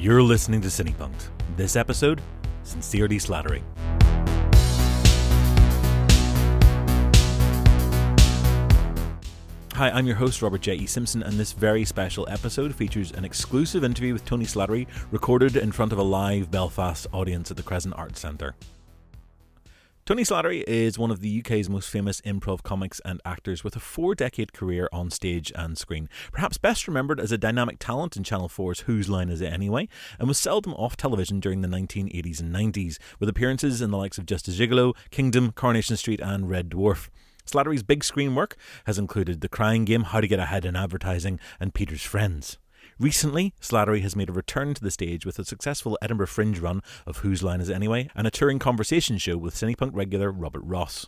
You're listening to Cinepunked. This episode, Sincerely Slattery. Hi, I'm your host, Robert JE Simpson, and this very special episode features an exclusive interview with Tony Slattery, recorded in front of a live Belfast audience at the Crescent Arts Centre. Tony Slattery is one of the UK's most famous improv comics and actors with a 4-decade career on stage and screen. Perhaps best remembered as a dynamic talent in Channel 4's Whose Line Is It Anyway, and was seldom off television during the 1980s and 90s, with appearances in the likes of Just A Gigolo, Kingdom, Coronation Street and Red Dwarf. Slattery's big screen work has included The Crying Game, How to Get Ahead in Advertising and Peter's Friends. Recently, Slattery has made a return to the stage with a successful Edinburgh Fringe run of Whose Line Is It Anyway and a touring conversation show with Cinepunked regular Robert Ross.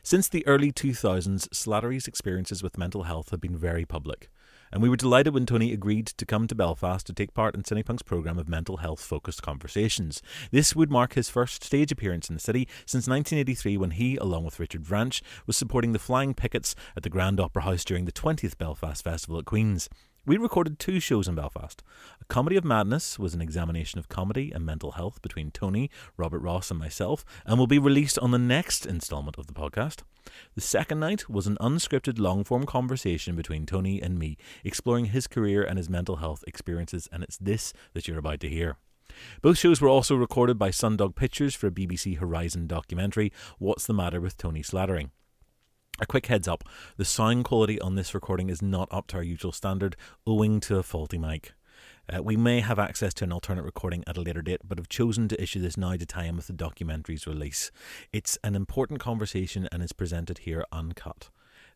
Since the early 2000s, Slattery's experiences with mental health have been very public, and we were delighted when Tony agreed to come to Belfast to take part in Cinepunk's programme of mental health-focused conversations. This would mark his first stage appearance in the city since 1983, when he, along with Richard Vranch, was supporting the Flying Pickets at the Grand Opera House during the 20th Belfast Festival at Queen's. We recorded 2 shows in Belfast. A Comedy of Madness was an examination of comedy and mental health between Tony, Robert Ross and myself, and will be released on the next instalment of the podcast. The second night was an unscripted long-form conversation between Tony and me, exploring his career and his mental health experiences, and it's this that you're about to hear. Both shows were also recorded by Sundog Pictures for a BBC Horizon documentary, What's the Matter with Tony Slattery? A quick heads up, the sound quality on this recording is not up to our usual standard, owing to a faulty mic. We may have access to an alternate recording at a later date, but have chosen to issue this now to tie in with the documentary's release. It's an important conversation and is presented here uncut.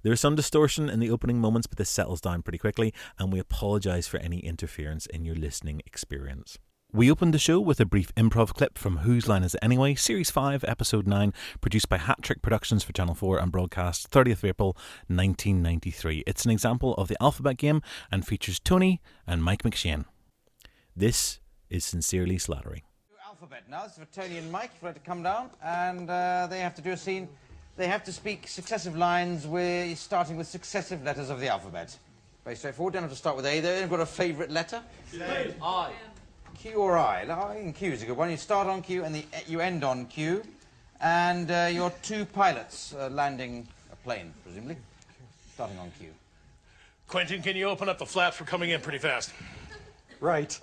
There is some distortion in the opening moments, but this settles down pretty quickly, and we apologise for any interference in your listening experience. We opened the show with a brief improv clip from Whose Line Is It Anyway, Series 5, Episode 9, produced by Hat Trick Productions for Channel 4 and broadcast 30th of April 1993. It's an example of the alphabet game and features Tony and Mike McShane. This is Sincerely Slattery. Alphabet now. This is for Tony and Mike. If you'd like to come down, and they have to do a scene. They have to speak successive lines starting with successive letters of the alphabet. Very straightforward. Don't have to start with A. They've got a favourite letter. I. Q or I? I think Q is a good one. You start on Q and you end on Q. And you're 2 pilots landing a plane, presumably. Starting on Q. Quentin, can you open up the flaps? We're coming in pretty fast. Right.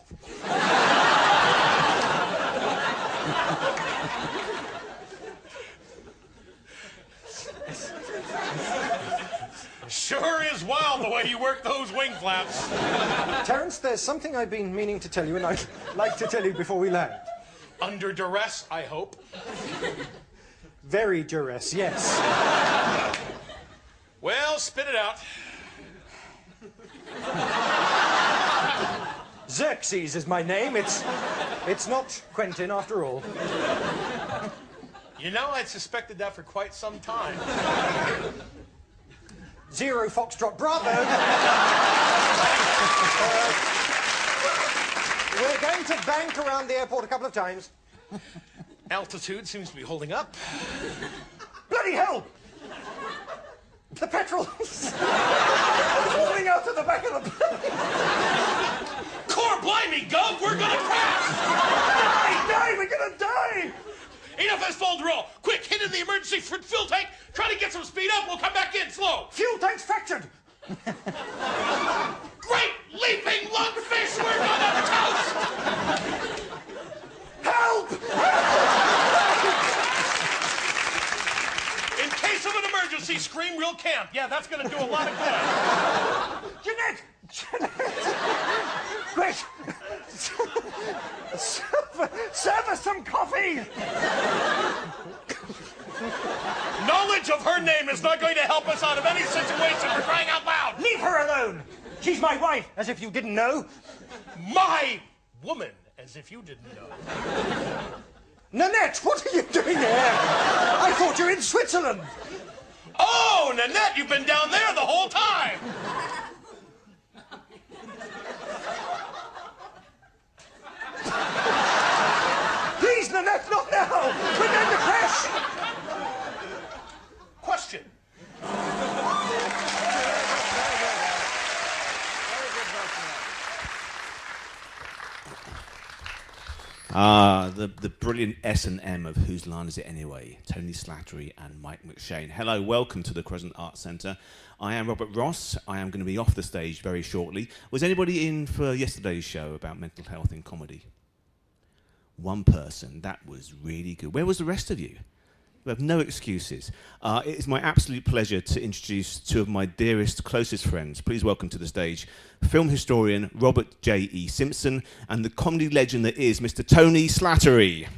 Sure is wild the way you work those wing flaps. Terence, there's something I've been meaning to tell you, and I'd like to tell you before we land. Under duress, I hope. Very duress, yes. Well, spit it out. Xerxes is my name. It's not Quentin, after all. You know, I'd suspected that for quite some time. 0 Foxtrot Bravo. We're going to bank around the airport a couple of times. Altitude seems to be holding up. Bloody hell! The petrol is falling out of the back of the plane. Core blimey, Gov, we're gonna crash! Die! We're gonna die! Enough asphalt roll! Quick, hit in the emergency fuel tank! Try to get some speed up, we'll come back in slow! Fuel tank's fractured! Great leaping lungfish, we're gonna toast! Help! In case of an emergency, scream real camp. Yeah, that's gonna do a lot of good. Jeanette! Quick! Serve us some coffee! Knowledge of her name is not going to help us out of any situation, for crying out loud! Leave her alone! She's my wife, as if you didn't know. My woman, as if you didn't know. Nanette, what are you doing here? I thought you were in Switzerland. Oh, Nanette, you've been down there the whole time! Please, Nanette, not now! We're going to crash! Question. The brilliant S&M of Whose Line Is It Anyway? Tony Slattery and Mike McShane. Hello, welcome to the Crescent Arts Centre. I am Robert Ross. I am going to be off the stage very shortly. Was anybody in for yesterday's show about mental health in comedy? One person. That was really good. Where was the rest of you? We have no excuses. It is my absolute pleasure to introduce two of my dearest, closest friends. Please welcome to the stage film historian Robert JE Simpson and the comedy legend that is Mr. Tony Slattery.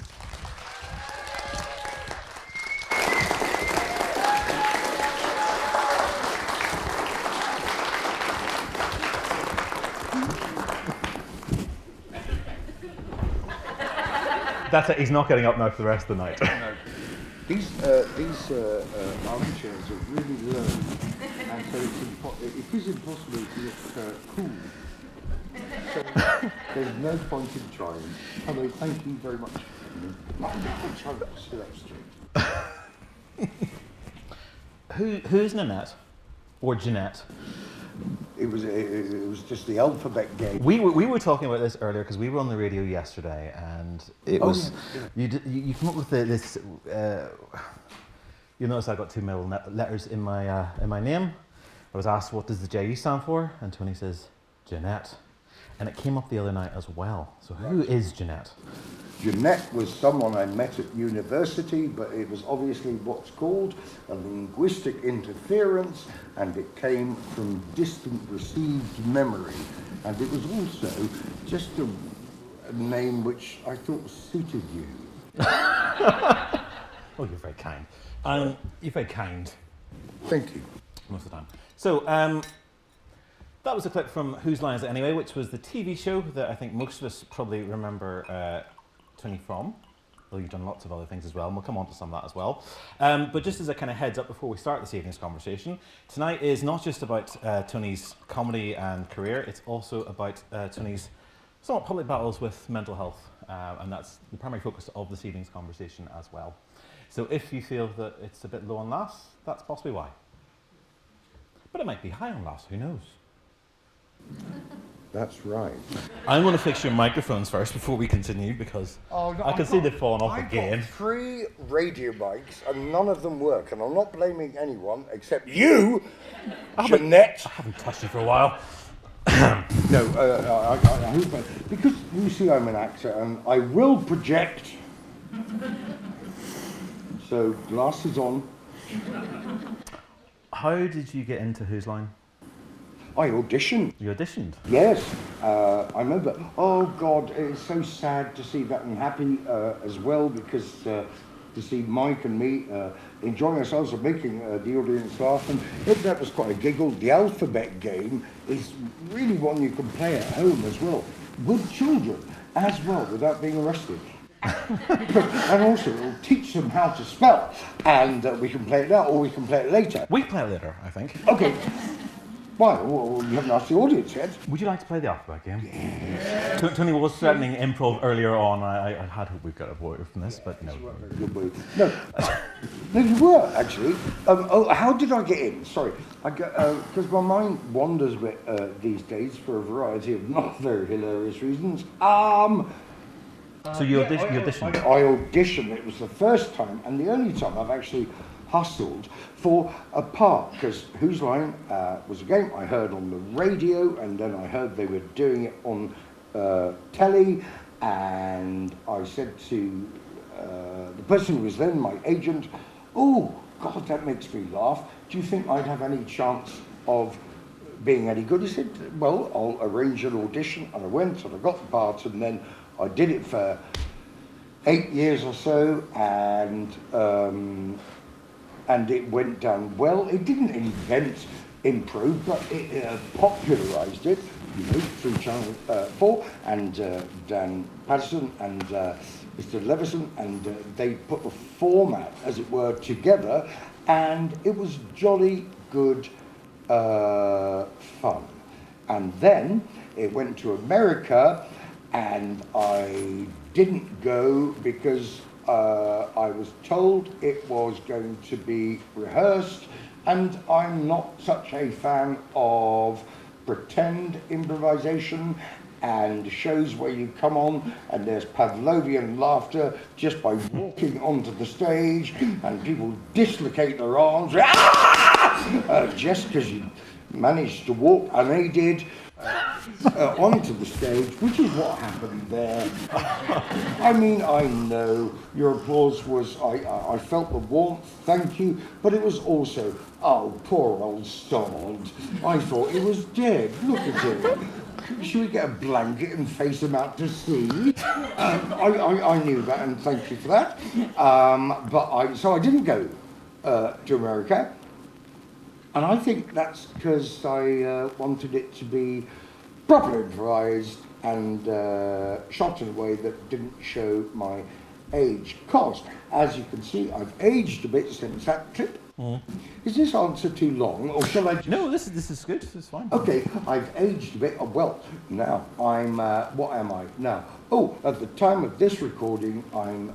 That's it, he's not getting up now for the rest of the night. No. These armchairs are really low, and so it is impossible to look cool. So there's no point in trying. Hello, thank you very much. Who's Nanette? Or Jeanette? It was just the alphabet game. We were talking about this earlier because we were on the radio yesterday, and it was you come up with this. You notice I got two middle letters in my name. I was asked what does the JE stand for, and Tony says Jeanette, and it came up the other night as well. So who is Jeanette? Jeanette was someone I met at university, but it was obviously what's called a linguistic interference, and it came from distant received memory. And it was also just a name which I thought suited you. Oh, you're very kind. You're very kind. Thank you. Most of the time. So, that was a clip from Whose Line Is It Anyway, which was the TV show that I think most of us probably remember Tony from, though you've done lots of other things as well, and we'll come on to some of that as well. But just as a kind of heads up before we start this evening's conversation, tonight is not just about Tony's comedy and career, it's also about Tony's somewhat public battles with mental health, and that's the primary focus of this evening's conversation as well. So if you feel that it's a bit low on laughs, that's possibly why. But it might be high on laughs, who knows? That's right. I'm going to fix your microphones first before we continue because I can see they've fallen off again. I've got 3 radio mics and none of them work, and I'm not blaming anyone except you, Jeanette. I haven't touched you for a while. No, I hope because you see I'm an actor and I will project. So glasses on. How did you get into Whose Line? I auditioned. You auditioned? Yes, I remember. Oh God, it's so sad to see that, and happy as well, because to see Mike and me enjoying ourselves and making the audience laugh, and that was quite a giggle. The alphabet game is really one you can play at home as well, with children as well, without being arrested. And also it'll teach them how to spell, and we can play it now, or we can play it later. We play it later, I think. Okay. Why? Well, you haven't asked the audience yet. Would you like to play the alphabet game? Yes. Tony was threatening improv earlier on. I had hoped we'd got away from this, but no. No, you were, actually. How did I get in? Sorry. Because my mind wanders a bit these days for a variety of not very hilarious reasons. So you auditioned? I auditioned. It was the first time and the only time I've actually hustled for a part, because Whose Line was a game I heard on the radio, and then I heard they were doing it on telly, and I said to the person who was then my agent, oh God, that makes me laugh, do you think I'd have any chance of being any good? He said, well, I'll arrange an audition. And I went and I got the part, and then I did it for 8 years or so, and it went down well. It didn't invent improv, but it popularised it, through Channel 4, and Dan Patterson and Mr. Levison, and they put the format, as it were, together, and it was jolly good fun. And then it went to America, and I didn't go because I was told it was going to be rehearsed, and I'm not such a fan of pretend improvisation, and shows where you come on and there's Pavlovian laughter just by walking onto the stage, and people dislocate their arms just because you managed to walk unaided onto the stage, which is what happened there. I mean, I know your applause was, I felt the warmth, thank you, but it was also, oh, poor old sod. I thought he was dead. Look at him. Should we get a blanket and face him out to sea? I knew that, and thank you for that. So I didn't go to America. And I think that's because I wanted it to be properly improvised and shot in a way that didn't show my age. Because, as you can see, I've aged a bit since that clip. Is this answer too long, or shall I? No, this is good. This is fine. Okay, I've aged a bit. Well, now I'm. What am I now? Oh, at the time of this recording, I'm.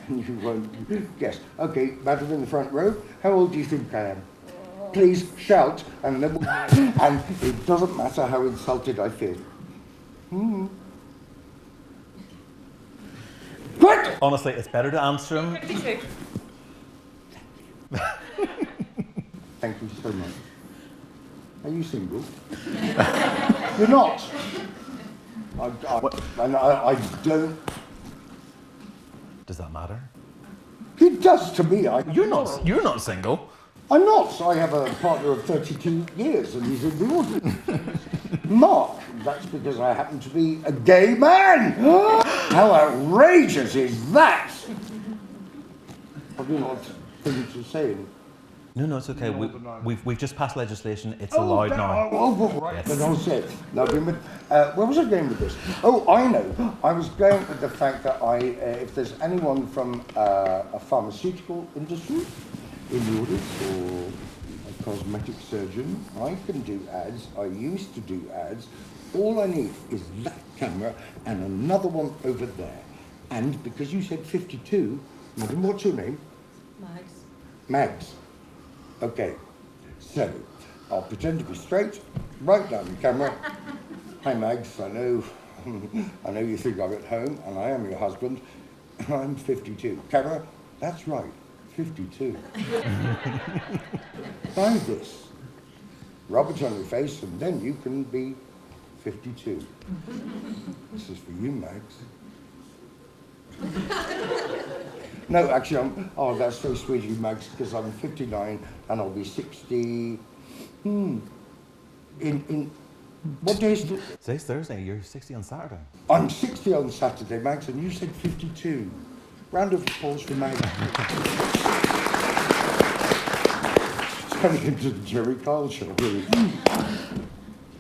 You won't guess. Okay, madam in the front row. How old do you think I am? Please shout, and then and it doesn't matter how insulted I feel. Quick! Honestly, it's better to answer him. Thank you so much. Are you single? You're not. I don't. Does that matter? It does to me. You're not single. I'm not. I have a partner of 32 years, and he's in the audience. Mark. That's because I happen to be a gay man. How outrageous is that? Probably not thing to say. No, it's okay. We've just passed legislation. It's allowed now. Right. Yes. Then I'll say it. Now, where was I going with this? Oh, I know. I was going with the fact that if there's anyone from a pharmaceutical industry in the audience, or a cosmetic surgeon, I can do ads. I used to do ads. All I need is that camera and another one over there. And because you said 52, madam, what's your name? Mags. Mags. Okay, so I'll pretend to be straight, right down the camera. Hi Mags, I know you think I'm at home, and I am your husband. I'm 52. Camera, that's right, 52. Buy this. Rub it on your face, and then you can be 52. This is for you, Mags. No, actually, that's so sweet of you, Mags, because I'm 59 and I'll be 60. In what day is it? Today's Thursday. You're 60 on Saturday. I'm 60 on Saturday, Mags, and you said 52. Round of applause for Mags. Turning into the Jerry Kyle show, really.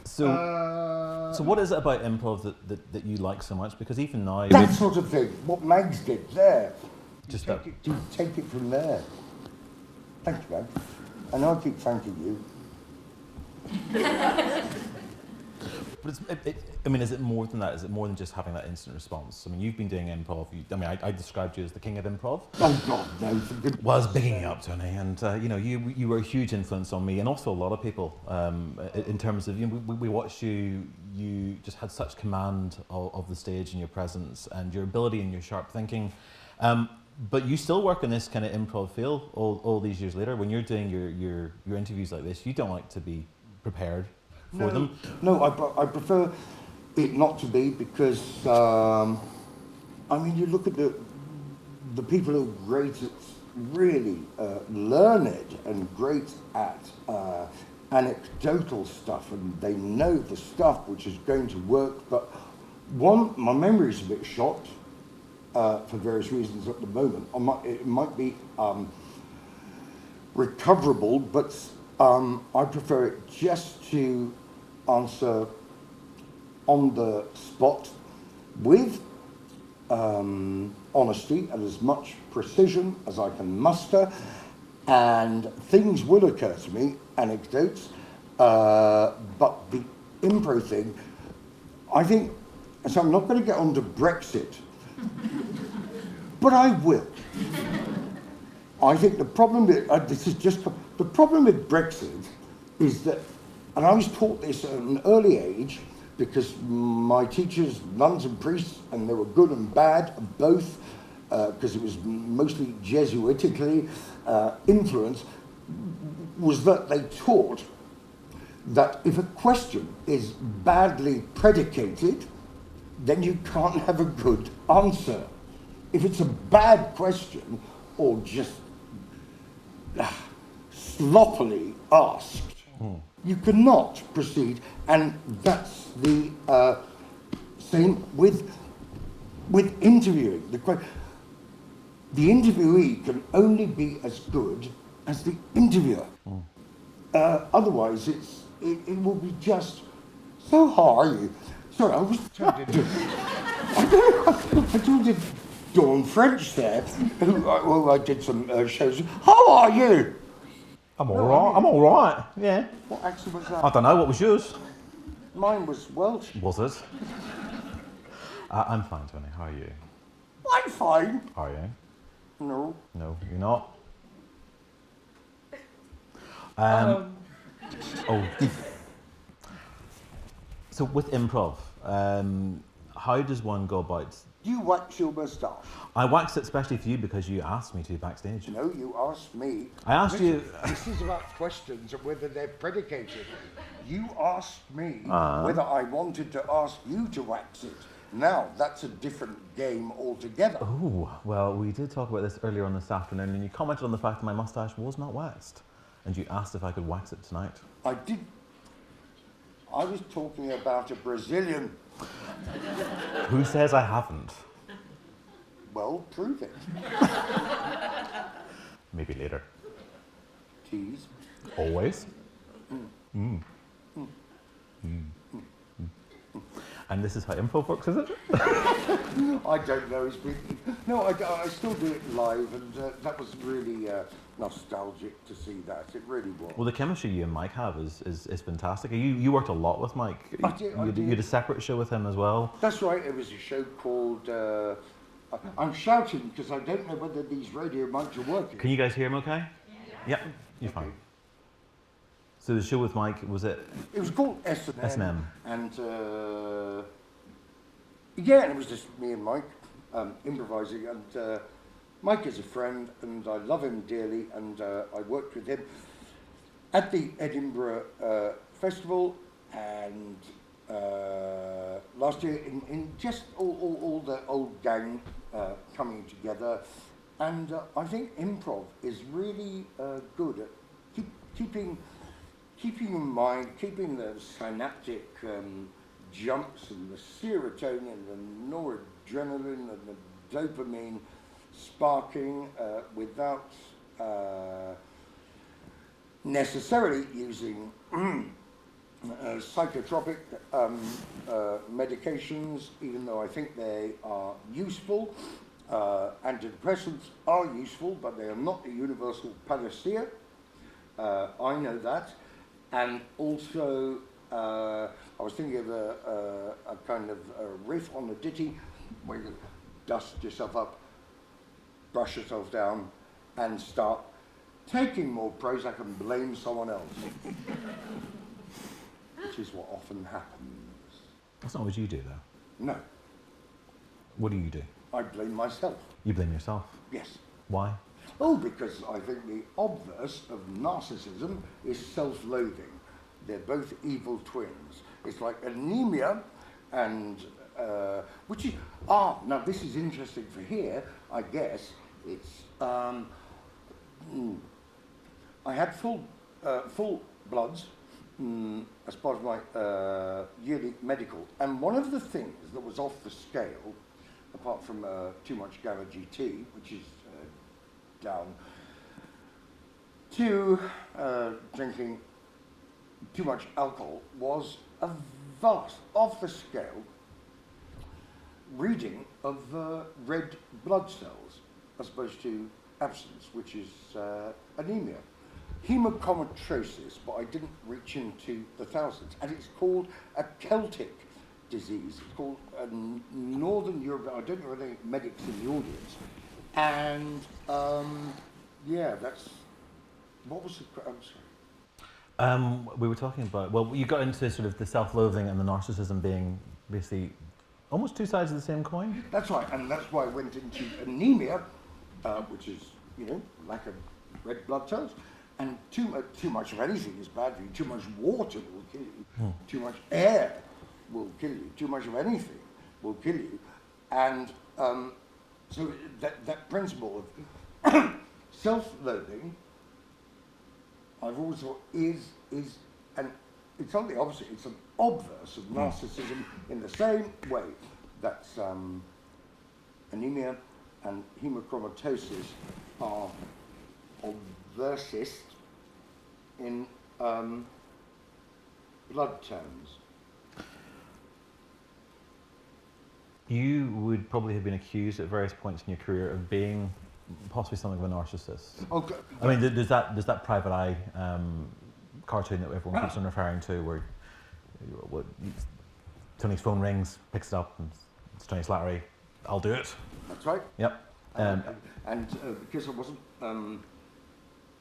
So what is it about improv that you like so much? Because even now... That sort of thing. What Mags did there. Just take it from there. Thank you, Mags. And I'll keep thanking you. But is it more than that? Is it more than just having that instant response? I mean, you've been doing improv. I described you as the king of improv. Oh God, no! Well, I was bigging you up, Tony, and you were a huge influence on me, and also a lot of people. In terms of we watched you. You just had such command of the stage and your presence and your ability and your sharp thinking. But you still work in this kind of improv field all these years later. When you're doing your interviews like this, you don't like to be prepared for them. No, I prefer it not to be, because you look at the people who are great at really learned and great at anecdotal stuff, and they know the stuff which is going to work. But my memory is a bit shot for various reasons at the moment. It might be recoverable, but I prefer it just to answer on the spot with honesty and as much precision as I can muster, and things will occur to me, anecdotes, but the improv thing, I think, so I'm not going to get on to Brexit, but I will. I think the problem with, the problem with Brexit is that, and I was taught this at an early age, because my teachers, nuns and priests, and they were good and bad, both, because it was mostly Jesuitically influenced, was that they taught that if a question is badly predicated, then you can't have a good answer. If it's a bad question or just sloppily asked, you cannot proceed. And that's the same with interviewing. The interviewee can only be as good as the interviewer. Otherwise, it will be just, so how are you? Sorry, I was trying to do. I told you Dawn French there, who I did some shows. How are you? I'm all right. I'm all right. Yeah. What accent was that? I don't know. What was yours? Mine was Welsh. Was it? I'm fine, Tony. How are you? I'm fine. Are you? No. No, you're not. Oh. So with improv, how does one go about? You wax your moustache. I waxed it especially for you because you asked me to backstage. No, you asked me. I asked you. This is about questions and whether they're predicated. You asked me whether I wanted to ask you to wax it. Now, that's a different game altogether. Oh, well, we did talk about this earlier on this afternoon, and you commented on the fact that my moustache was not waxed, and you asked if I could wax it tonight. I did. I was talking about a Brazilian. Who says I haven't? Well, prove it. Maybe later. Tease. Always. And this is how improv works, is it? I don't know. No, I still do it live, and that was really nostalgic to see that. It really was. Well, the chemistry you and Mike have is fantastic. You worked a lot with Mike. I did. You had a separate show with him as well. That's right. It was a show called. I'm shouting because I don't know whether these radio mics are working. Can you guys hear him okay? Yeah. Yep, you're fine. So the show with Mike, was it? It was called S&M. S&M. And yeah, and it was just me and Mike improvising. And Mike is a friend, and I love him dearly. And I worked with him at the Edinburgh Festival, and last year in just all the old gang coming together. And I think improv is really good at keeping in mind, keeping the synaptic jumps and the serotonin and noradrenaline and the dopamine sparking without necessarily using psychotropic medications, even though I think they are useful. Antidepressants are useful, but they are not a universal panacea. I know that. And also, I was thinking of a kind of a riff on a ditty where you dust yourself up, brush yourself down, and start taking more Prozac and blame someone else, which is what often happens. That's not what you do, though. No. What do you do? I blame myself. You blame yourself? Yes. Why? Oh, because I think the obverse of narcissism is self-loathing. They're both evil twins. It's like anemia and, which is, now this is interesting for here, I guess. It's, I had full bloods as part of my yearly medical. And one of the things that was off the scale, apart from too much gamma GT, which is down to drinking too much alcohol, was a vast, off-the-scale reading of red blood cells as opposed to absence, which is anemia. Hemochromatosis, but I didn't reach into the thousands. And it's called a Celtic disease. It's called Northern Europe. I don't know if any medics in the audience. And yeah, that's, what was the, I'm sorry. We were talking about, well, you got into sort of the self-loathing and the narcissism being basically almost two sides of the same coin. That's right, and that's why I went into anemia, which is, lack of red blood cells, and too much of anything is bad for you. Too much water will kill you. Too much air will kill you. Too much of anything will kill you. And so that principle of self-loathing, I've always thought is and it's not the opposite, it's an obverse of narcissism in the same way that anemia and hemochromatosis are obverses in blood terms. You would probably have been accused at various points in your career of being possibly something of a narcissist. Okay. I mean, there's that Private Eye cartoon that everyone keeps on referring to, where Tony's phone rings, picks it up, and it's Tony Slattery. I'll do it. That's right. Yep. And because I wasn't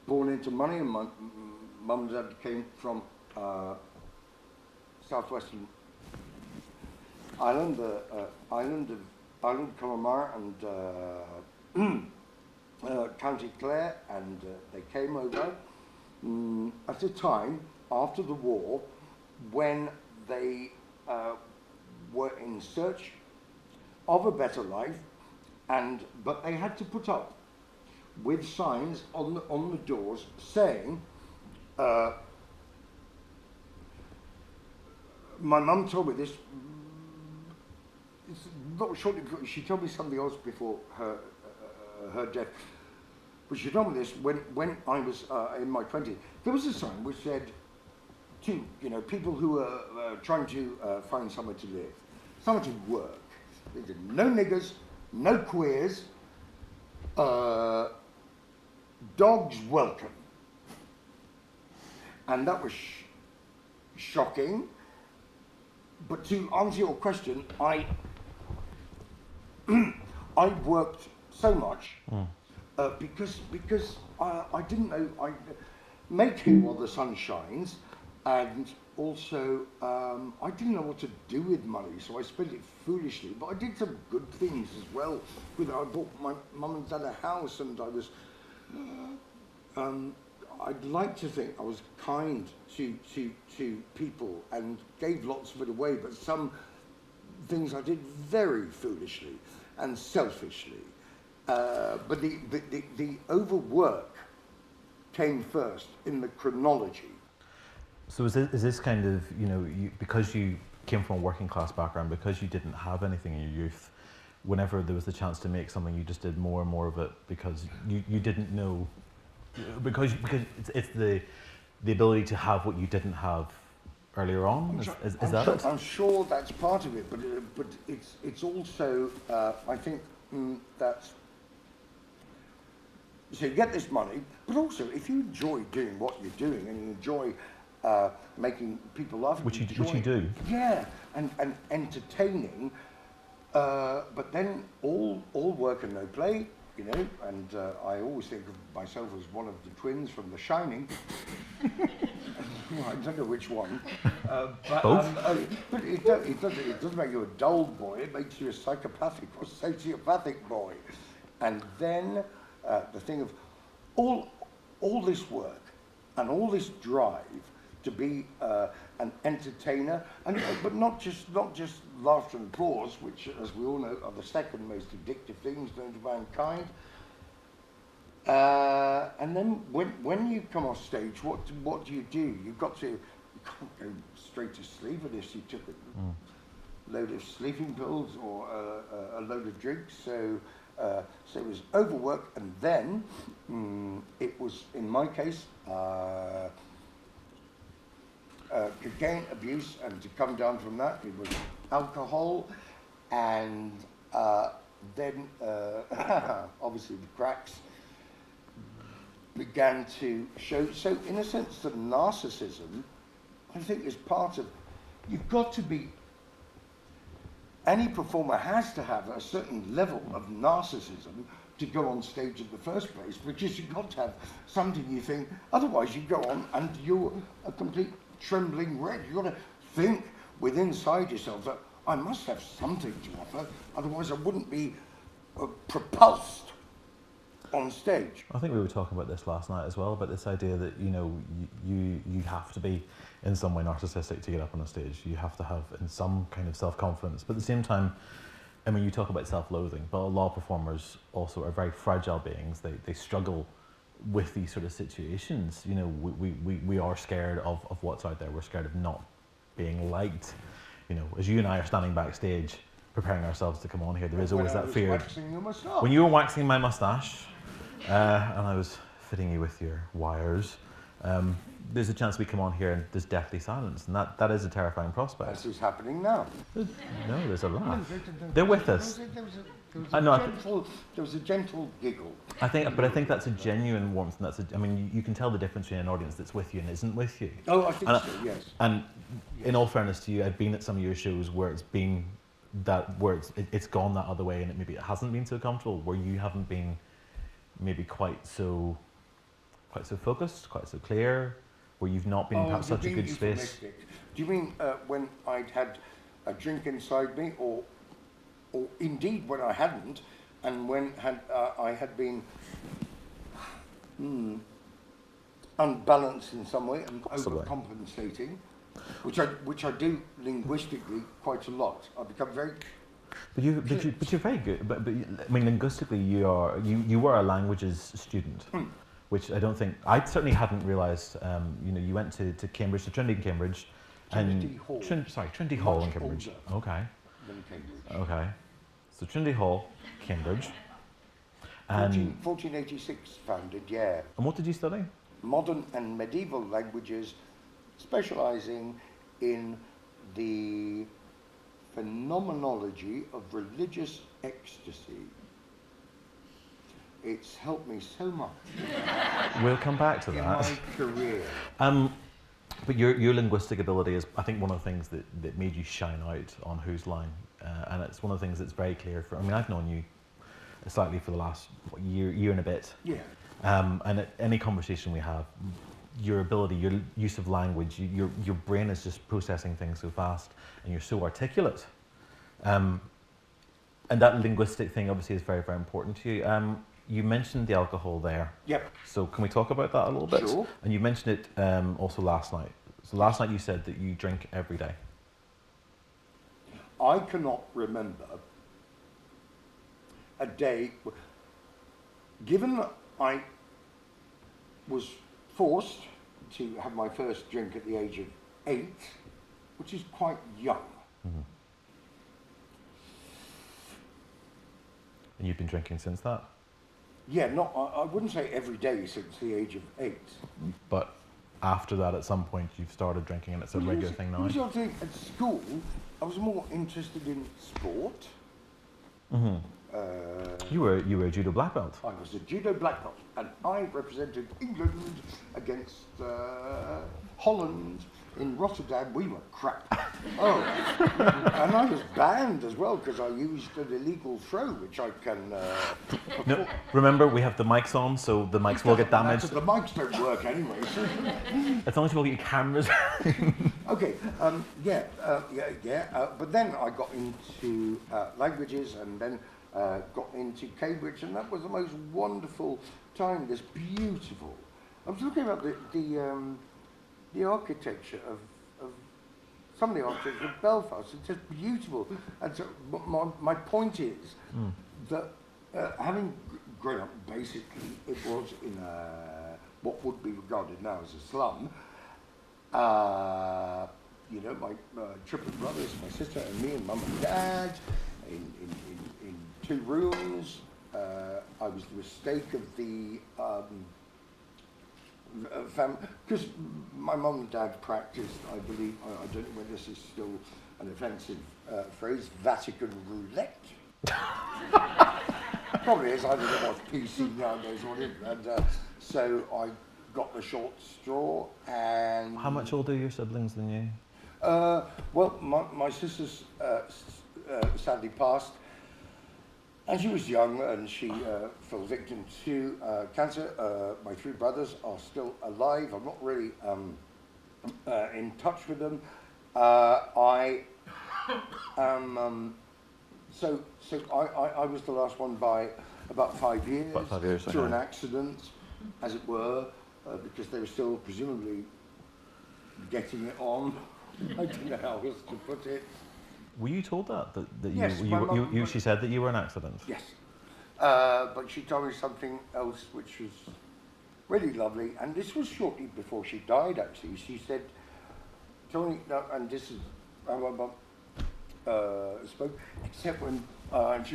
born into money, and my mum and dad came from southwestern Ireland, island Connemara and County Clare, and they came over at a time after the war when they were in search of a better life, but they had to put up with signs on the doors saying, my mum told me this, it's not shortly, she told me something else before her death, but she told me this when I was in my 20s. There was a sign which said to people who were trying to find somewhere to live, somewhere to work. They said, no niggers, no queers, dogs welcome. And that was shocking. But to answer your question, I worked so much because I didn't know. I make hay while the sun shines, and also I didn't know what to do with money, so I spent it foolishly. But I did some good things as well. I bought my mum and dad a house, and I was. I'd like to think I was kind to people and gave lots of it away, but some things I did very foolishly and selfishly. But the overwork came first in the chronology. So is this kind of, because you came from a working class background, because you didn't have anything in your youth, whenever there was the chance to make something, you just did more and more of it because you didn't know, because it's the ability to have what you didn't have earlier on. Is that it? I'm sure that's part of it, but it's also I think that so you get this money, but also if you enjoy doing what you're doing and you enjoy making people laugh, which you do, yeah, and entertaining, but then all work and no play. And I always think of myself as one of the twins from The Shining. Well, I don't know which one. Both? But it doesn't make you a dull boy, it makes you a psychopathic or sociopathic boy. And then the thing of all this work and all this drive to be an entertainer, but not just laughter and applause, which, as we all know, are the second most addictive things known to mankind. And then when you come off stage, what do? You can't go straight to sleep unless you took a load of sleeping pills or a load of drinks. So it was overwork, and then it was, in my case, cocaine abuse, and to come down from that, it was alcohol, and then obviously the cracks began to show. So in a sense, the narcissism, I think, is part of, you've got to be, any performer has to have a certain level of narcissism to go on stage in the first place, because you've got to have something you think, otherwise you go on and you're a complete trembling wreck. You've got to think within inside yourself that I must have something to offer, otherwise I wouldn't be propulsed on stage. I think we were talking about this last night as well, about this idea that, you know, you have to be in some way narcissistic to get up on a stage. You have to have in some kind of self-confidence, but at the same time, I mean, you talk about self-loathing, but a lot of performers also are very fragile beings. They struggle with these sort of situations. You know, we are scared of what's out there. We're scared of not being liked. You know, as you and I are standing backstage preparing ourselves to come on here, there is always that fear. When you were waxing my moustache, and I was fitting you with your wires, there's a chance we come on here and there's deathly silence, and that is a terrifying prospect. This is happening now. No, there's a laugh. They're with us. There was a gentle giggle. I think that's a genuine warmth, and I mean, you can tell the difference between an audience that's with you and isn't with you. Oh, I think so, yes. And in all fairness to you, I've been at some of your shows where it's been it's gone that other way, and maybe it hasn't been so comfortable, where you haven't been maybe quite so focused, quite so clear, where you've not been in perhaps such a good space. Do you mean when I'd had a drink inside me, or indeed when I hadn't, and when I had been unbalanced in some way and overcompensating, which I do linguistically quite a lot. I become very. But you're very good. But I mean, linguistically, you were a languages student. Which I don't think, I certainly hadn't realised. You know, you went to Cambridge, to Trinity Cambridge, Trinity Hall. Trinity Hall in Cambridge. Older. Okay. Okay. So Trinity Hall, Cambridge. And 1486 founded, yeah. And what did you study? Modern and medieval languages, specialising in the phenomenology of religious ecstasy. It's helped me so much. We'll come back to that. In my career. But your linguistic ability is, I think, one of the things that made you shine out on Whose Line, and it's one of the things that's very clear. I mean, I've known you slightly for the last year and a bit. Yeah. And at any conversation we have, your ability, your use of language, your brain is just processing things so fast, and you're so articulate. And that linguistic thing obviously is very, very important to you. You mentioned the alcohol there. Yep. So can we talk about that a little bit? Sure. And you mentioned it also last night. So last night you said that you drink every day. I cannot remember a day, given that I was forced to have my first drink at the age of 8, which is quite young. Mm-hmm. And you've been drinking since that? Yeah, I wouldn't say every day since the age of 8. But after that, at some point, you've started drinking, and it's a regular thing now? At school, I was more interested in sport. Mm-hmm. You were a judo black belt. I was a judo black belt, and I represented England against Holland in Rotterdam. We were crap. Oh, and I was banned as well because I used an illegal throw, which I can. No, remember, we have the mics on, so the mics will get damaged. The mics don't work anyway. So. As long as you will get your cameras. Okay. But then I got into languages, and then got into Cambridge, and that was the most wonderful time. This beautiful. I was looking at the architecture of some of the architecture of Belfast. It's just beautiful. And so my point is that having grown up, basically, it was in what would be regarded now as a slum. You know, my triplets brothers, my sister and me and mum and dad in 2 rooms. I was the mistake of the family, because my mum and dad practiced, I believe, I don't know whether this is still an offensive phrase, Vatican roulette. Probably is, I don't know what's PC nowadays or whatever. And so I got the short straw. And how much older are your siblings than you? Well, my sisters sadly passed. And she was young, and she fell victim to cancer. My 3 brothers are still alive. I'm not really in touch with them. I am so I was the last one by about 5 years, through an accident, as it were, because they were still presumably getting it on. I don't know how else to put it. Were you told that Yes, she said that you were an accident? Yes, but she told me something else which was really lovely, and this was shortly before she died. Actually, she said, "Tony," and this is how my mum spoke, except when and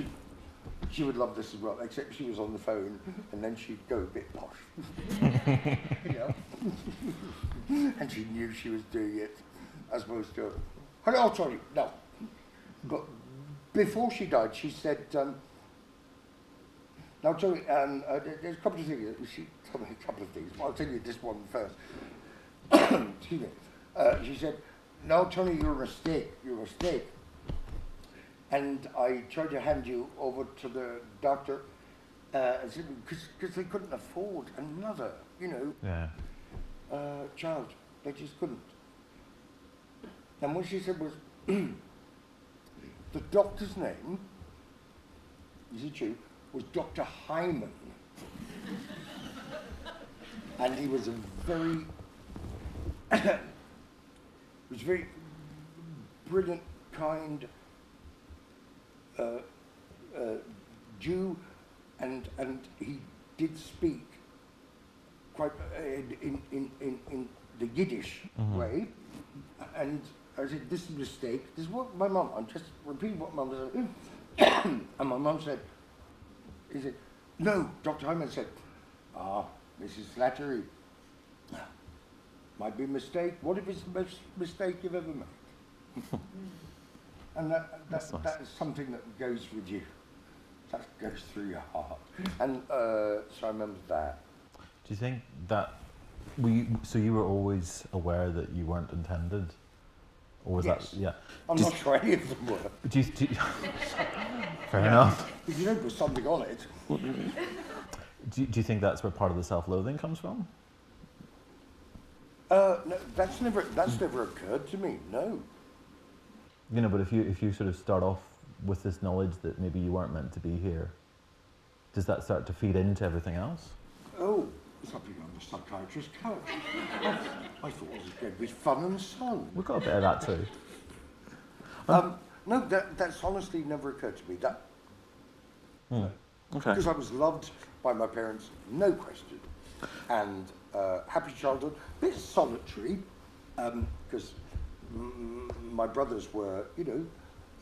she would love this as well. Except she was on the phone, and then she'd go a bit posh, and she knew she was doing it as opposed to, "Hello, Tony." No. But before she died, she said, "Now, Tony, there's a couple of things." She told me a couple of things, but I'll tell you this one first. Excuse me. She said, "Now, Tony, you're a mistake. You're a mistake." And I tried to hand you over to the doctor, because they couldn't afford another, child. They just couldn't. And what she said was, the doctor's name, is it true, was Dr. Hyman. And he was a very, brilliant, kind Jew, and he did speak quite in the Yiddish way. And I said, "This is a mistake. This is what my mum," I'm just repeating what mum said. And my mum said, he said, "No," Dr. Hyman said, Mrs. Slattery, might be a mistake. What if it's the most mistake you've ever made?" And that is something that goes with you. That goes through your heart. And so I remember that. Do you think that, so you were always aware that you weren't intended? Or was Yes. that, yeah. I'm not sure any of them were. Fair enough. If you don't put something on it. Do you think that's where part of the self-loathing comes from? No, that's never occurred to me, no. But if you sort of start off with this knowledge that maybe you weren't meant to be here, does that start to feed into everything else? Oh, it's like being on the psychiatrist's couch. I thought it was going to be fun and sun. We've got a bit of that too. No, that's honestly never occurred to me. Okay. Because I was loved by my parents, no question. And happy childhood, a bit solitary, because my brothers were,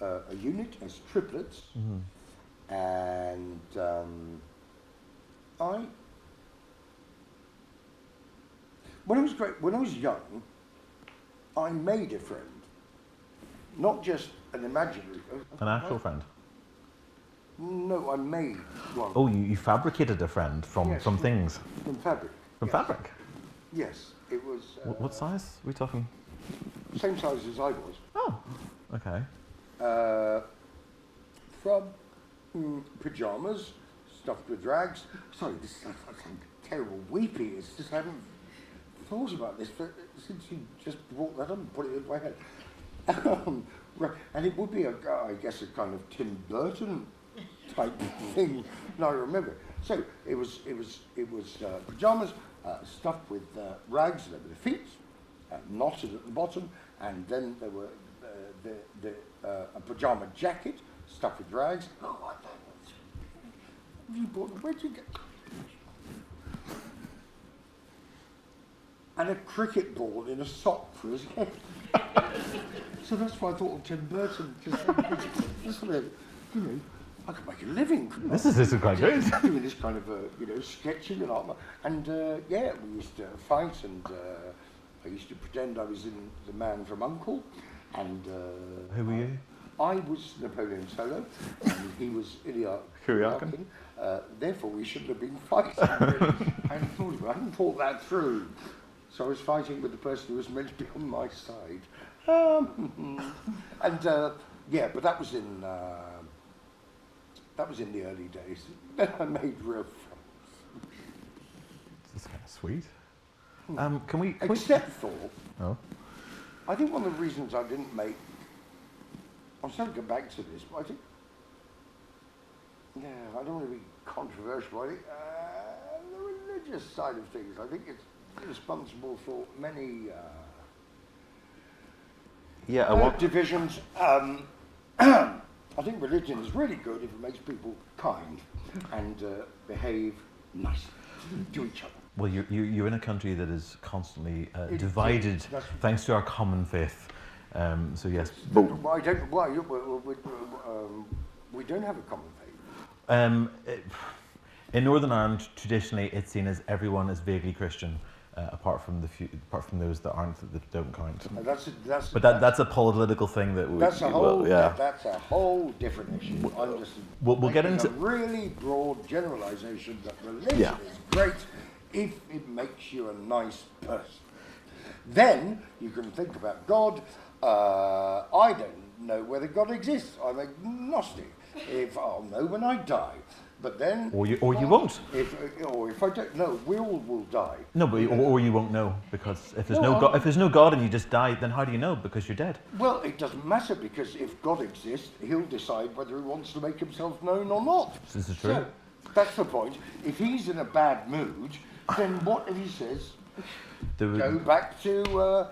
a unit as triplets. And when I was young, I made a friend. Not just an imaginary. An actual friend? No, I made one. Oh, you fabricated a friend from things? From fabric. From fabric? Yes, it was... what size are we talking? Same size as I was. Oh, okay. From pyjamas, stuffed with rags. Sorry, this sounds like I'm terrible weepy. It's just I haven't thought about this since you just brought that up and put it in my head. Right. And it would be, I guess, a kind of Tim Burton type thing. No, I remember. So it was pyjamas stuffed with rags over the feet, knotted at the bottom, and then there were a pyjama jacket stuffed with rags. Oh, what where'd you get? And a cricket ball in a sock for his head. So that's why I thought of Tim Burton. I could make a living, couldn't I? This is quite good. Doing this kind of, sketching and art. And, we used to fight, and I used to pretend I was in The Man from U.N.C.L.E. And who were you? I was Napoleon Solo, and he was Ilya Kuryakin. Therefore, we shouldn't have been fighting. I hadn't thought that through. So I was fighting with the person who was meant to be on my side. But that was in That was in the early days. Then I made real friends. This is kind of sweet. Can we? Except for, Oh. I think one of the reasons I didn't make, I'm sorry to go back to this, but I think, I don't want to be controversial. I think the religious side of things, I think it's responsible for many divisions. I think religion is really good if it makes people kind and behave nicely to each other. Well, you're in a country that is constantly divided thanks to our common faith. So yes. We don't have a common faith. In Northern Ireland, traditionally, it's seen as everyone is vaguely Christian, apart from those that aren't, that don't count. That's a political thing that that's a whole different issue. I'm just we'll get into a really broad generalisation that religion is great if it makes you a nice person. Then you can think about God. I don't know whether God exists. I'm agnostic. If I'll know when I die. But then, or you won't. If I don't know, we all will die. No, but or you won't know, because if there's no God and you just die, then how do you know? Because you're dead. Well, it doesn't matter, because if God exists, he'll decide whether he wants to make himself known or not. This is true. So that's the point. If he's in a bad mood, then what if he says, go back to...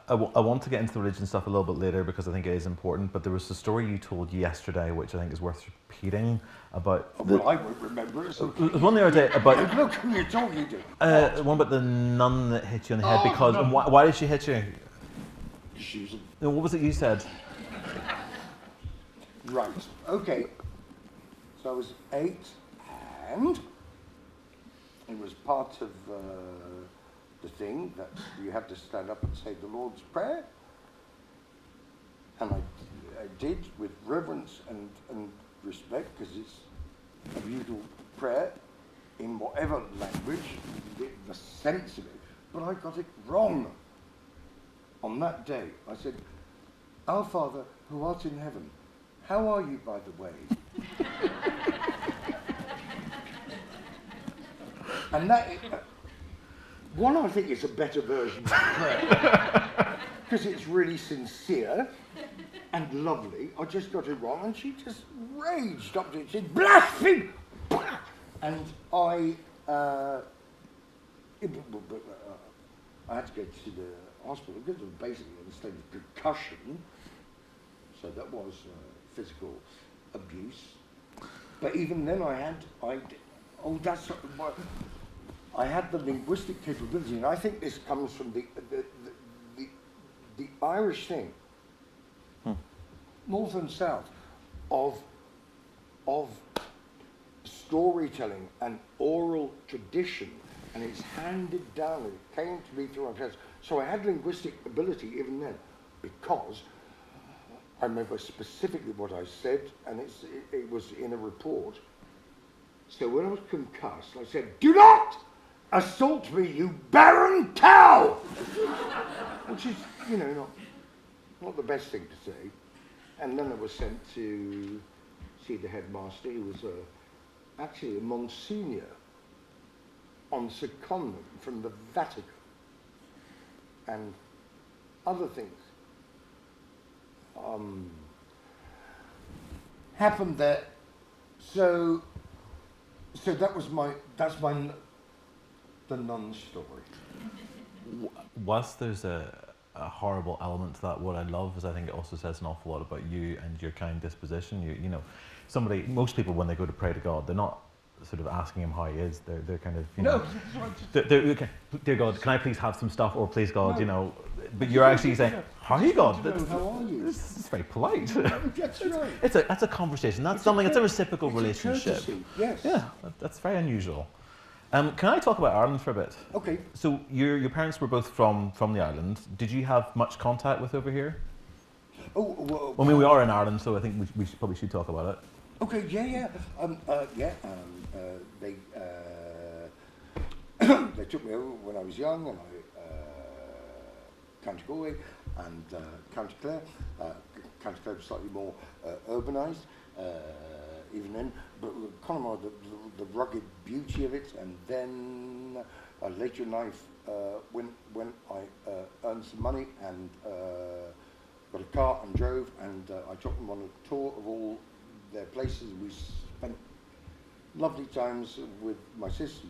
I want to get into the religion stuff a little bit later, because I think it is important, but there was a story you told yesterday which I think is worth repeating about... Well, I won't remember it. So it was one the other day about... Look who you're talking to. One about the nun that hit you on the head, because... And why did she hit you? No, what was it you said? Right, okay. So I was 8, and it was part of... the thing that you have to stand up and say the Lord's Prayer, and I did with reverence and respect, because it's a beautiful prayer in whatever language, the sense of it, but I got it wrong. On that day, I said, Our Father who art in heaven, how are you, by the way? And that... One, I think it's a better version of prayer, because it's really sincere and lovely. I just got it wrong, and she just raged up to it. She said, blaspheme! And I had to go to the hospital because of basically in a state of concussion. So that was physical abuse. But even then I had the linguistic capability, and I think this comes from the Irish thing, north and south, of storytelling and oral tradition, and it's handed down, and it came to me through my parents. So I had linguistic ability even then, because I remember specifically what I said, and it was in a report. So when I was concussed, I said, "Do not assault me, you barren cow!" Which is, not the best thing to say. And then I was sent to see the headmaster. He was actually a Monsignor on secondment from the Vatican, and other things happened there. So that's the nun story. Whilst there's a horrible element to that, what I love is I think it also says an awful lot about you and your kind disposition. Most people when they go to pray to God, they're not sort of asking him how he is. They're kind of they're okay, dear God, can I please have some stuff, or please God, But you're actually saying, "How are you, God? How are you?" This is very polite. That's right. That's a conversation. That's something. It's a reciprocal relationship. Courtesy, yes. Yeah, that's very unusual. Can I talk about Ireland for a bit? Okay. So your parents were both from the island. Did you have much contact with over here? Oh, well, I mean, we are in Ireland, so I think we probably should talk about it. Okay. Yeah. They took me over when I was young, and I County Galway and County Clare. County Clare was slightly more urbanised. even then, but Connemara, the rugged beauty of it, and then later in life, when I earned some money and got a car and drove, and I took them on a tour of all their places. We spent lovely times with my sister,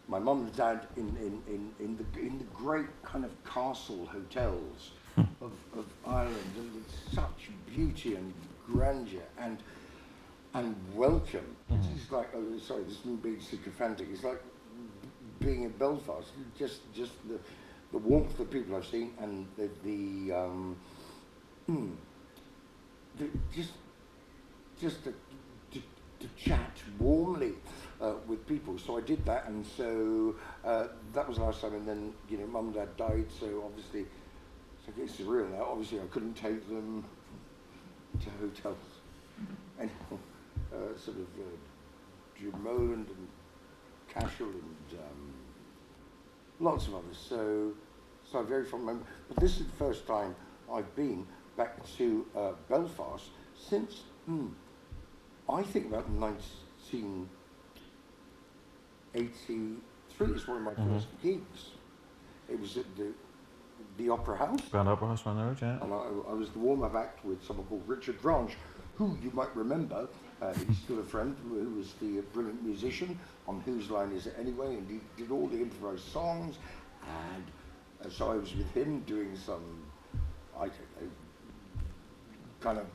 my mum and dad in the great kind of castle hotels of Ireland, and with such beauty and grandeur and welcome. It's like, sorry, this isn't being sycophantic. It's like being in Belfast. Just the warmth of the people I've seen, and just to chat warmly with people. So I did that, and so that was the last time. And then, you know, Mum and Dad died, so obviously it's a bit surreal now. Obviously, I couldn't take them to hotels and sort of Drummond and Cashel and lots of others. So I'm very fond memory. But this is the first time I've been back to Belfast since I think about 1983 is one of my first gigs. It was at the Opera House. Grand Opera House, around the road, yeah. And I was the warm-up act with someone called Richard Branch, who you might remember. He's still a friend, who was the brilliant musician on Whose Line Is It Anyway, and he did all the improvised songs. And so I was with him doing some, I don't know, kind of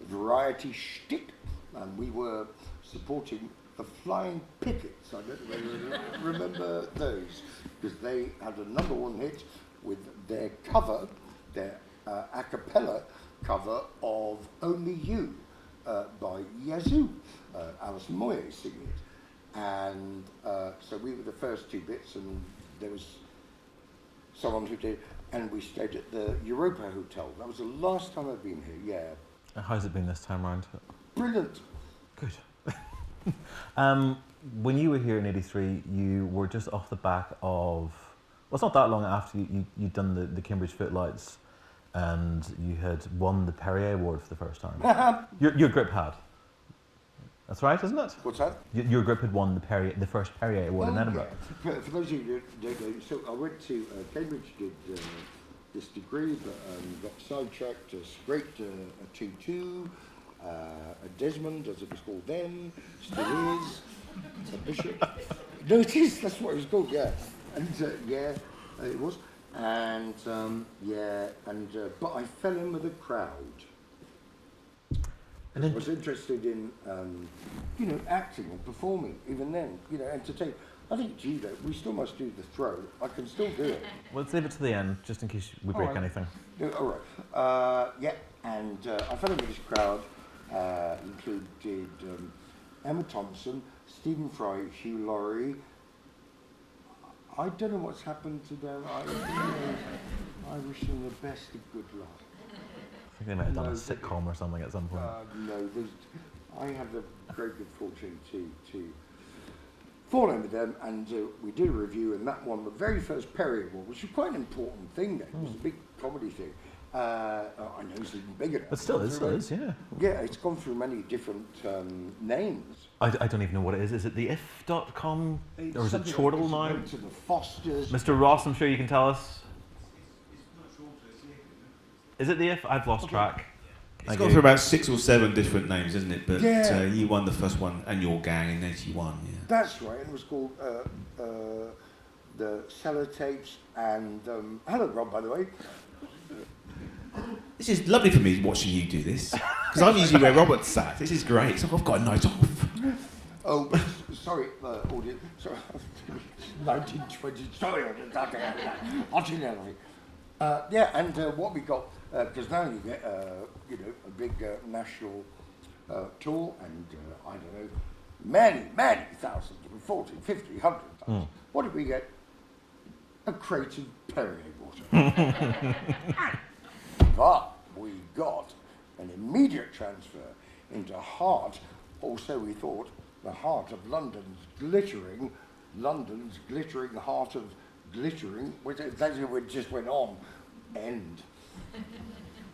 variety shtick. And we were supporting the Flying Pickets. I don't know whether you remember those, because they had a #1 hit with their cover, their a cappella cover of Only You by Yazoo, Alison Moyet singing it. And so we were the first two bits, and there was someone who did, and we stayed at the Europa Hotel. That was the last time I've been here, yeah. How's it been this time round? Brilliant. Good. When you were here in '83, you were just off the back of, well, it's not that long after you'd done the Cambridge Footlights, and you had won the Perrier Award for the first time. Your group had. That's right, isn't it? What's that? Your group had won the first Perrier Award in Edinburgh. Yeah. For those of you who don't know, so I went to Cambridge, did this degree, but got sidetracked, scraped a 2-2, a Desmond, as it was called then, still is, a Bishop. No, it is, that's what it was called, yeah. And yeah, it was. And but I fell in with a crowd. I was interested in, acting and performing, even then, entertaining. I think, gee, though, we still must do the throw. I can still do it. Well, let's leave it to the end, just in case we break anything. No, all right. And I fell in with this crowd, included Emma Thompson, Stephen Fry, Hugh Laurie. I don't know what's happened to them. I wish them the best of good luck. I think they might have done a sitcom or something at some point. No, I had the great good fortune to fall in with them, and we did a review, and that won the very first Perrier Award, which was quite an important thing then. It was a big comedy thing. I know it's even bigger now. But still is, yeah. Yeah, it's gone through many different names. I don't even know what it is. Is it the if.com? Or is it Chortle now? To the Fosters. Mr. Ross, I'm sure you can tell us. Is it the if? I've lost track. It's gone through about 6 or 7 different names, isn't it? But yeah. You won the first one, and your gang in '81. Yeah. That's right. It was called the Sellotapes. And hello, Rob, by the way. This is lovely for me watching you do this, because I'm usually where Robert's sat. This is great. So I've got a night off. Oh, sorry, audience. Sorry, 1920. Sorry, and what we got, because now you get, a big national tour, and I don't know, many thousands, 40, 50, 100,000. What did we get? A crate of Perrier water. But we got an immediate transfer into heart, also we thought, the heart of London's glittering heart of glittering, which just went on, end,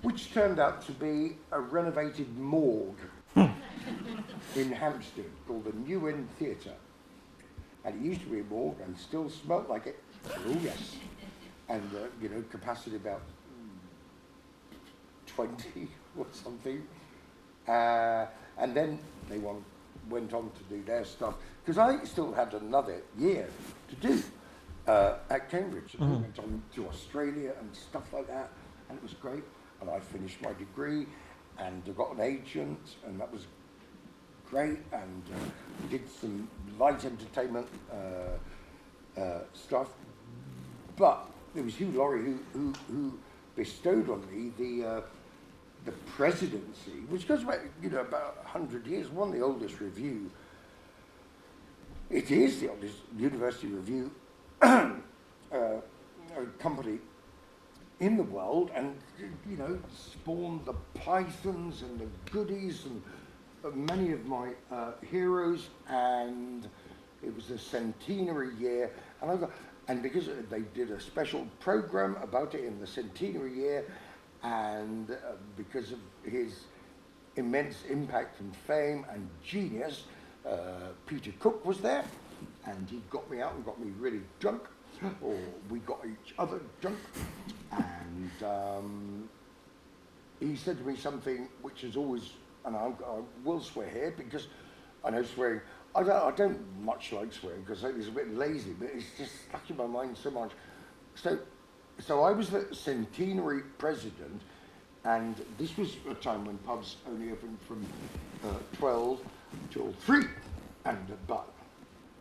which turned out to be a renovated morgue. in Hampstead called the New Inn Theatre. And it used to be a morgue and still smelt like it. Oh, yes. And, capacity about 20 or something. And then they went on to do their stuff. Because I still had another year to do at Cambridge. And I went on to Australia and stuff like that. And it was great. And I finished my degree and I got an agent, and that was great. And we did some light entertainment stuff. But it was Hugh Laurie who bestowed on me the presidency, which goes back, about 100 years. One of the oldest review. It is the oldest university review company in the world, and spawned the Pythons and the Goodies and many of my heroes. And it was the centenary year, and because they did a special program about it in the centenary year, and because of his immense impact and fame and genius, Peter Cook was there, and he got me out and got me really drunk, or we got each other drunk, and he said to me something which is always, and I will swear here because I know swearing, I don't much like swearing because it's a bit lazy, but it's just stuck in my mind so much. So I was the centenary president, and this was a time when pubs only opened from 12 till 3, but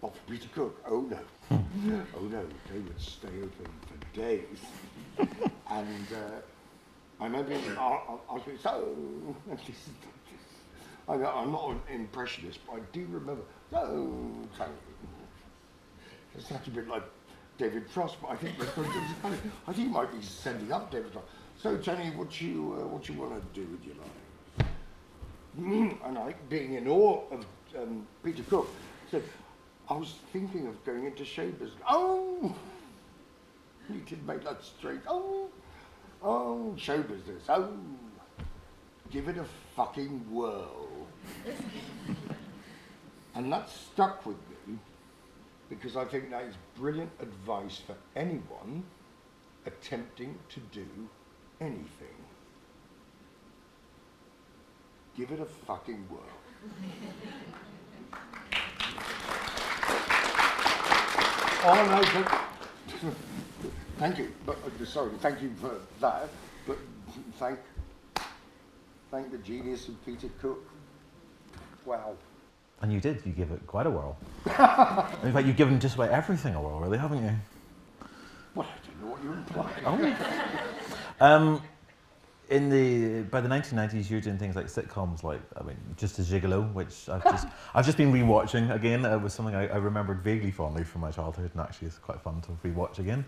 not for Peter Cook. Oh no, oh no, they would stay open for days. And I remember I was going, so, I'm not an impressionist, but I do remember, it's such a bit like David Frost, but I think he might be sending up David Frost. So, Tony, what you want to do with your life? And I, being in awe of Peter Cook, said, I was thinking of going into show business. Oh, he did make that straight. Oh, show business. Oh, give it a fucking whirl. And that stuck with me, because I think that is brilliant advice for anyone attempting to do anything. Give it a fucking whirl. Oh no, but thank you. But sorry, thank you for that. But thank the genius of Peter Cook. Wow. And you did. You give it quite a whirl. In fact, you've given just about everything a whirl, really, haven't you? Well, I don't know what you're implying. Oh. By the 1990s, you were doing things like sitcoms, like Just A Gigolo, which I've just been rewatching again. It was something I remembered vaguely fondly from my childhood, and actually it's quite fun to rewatch again.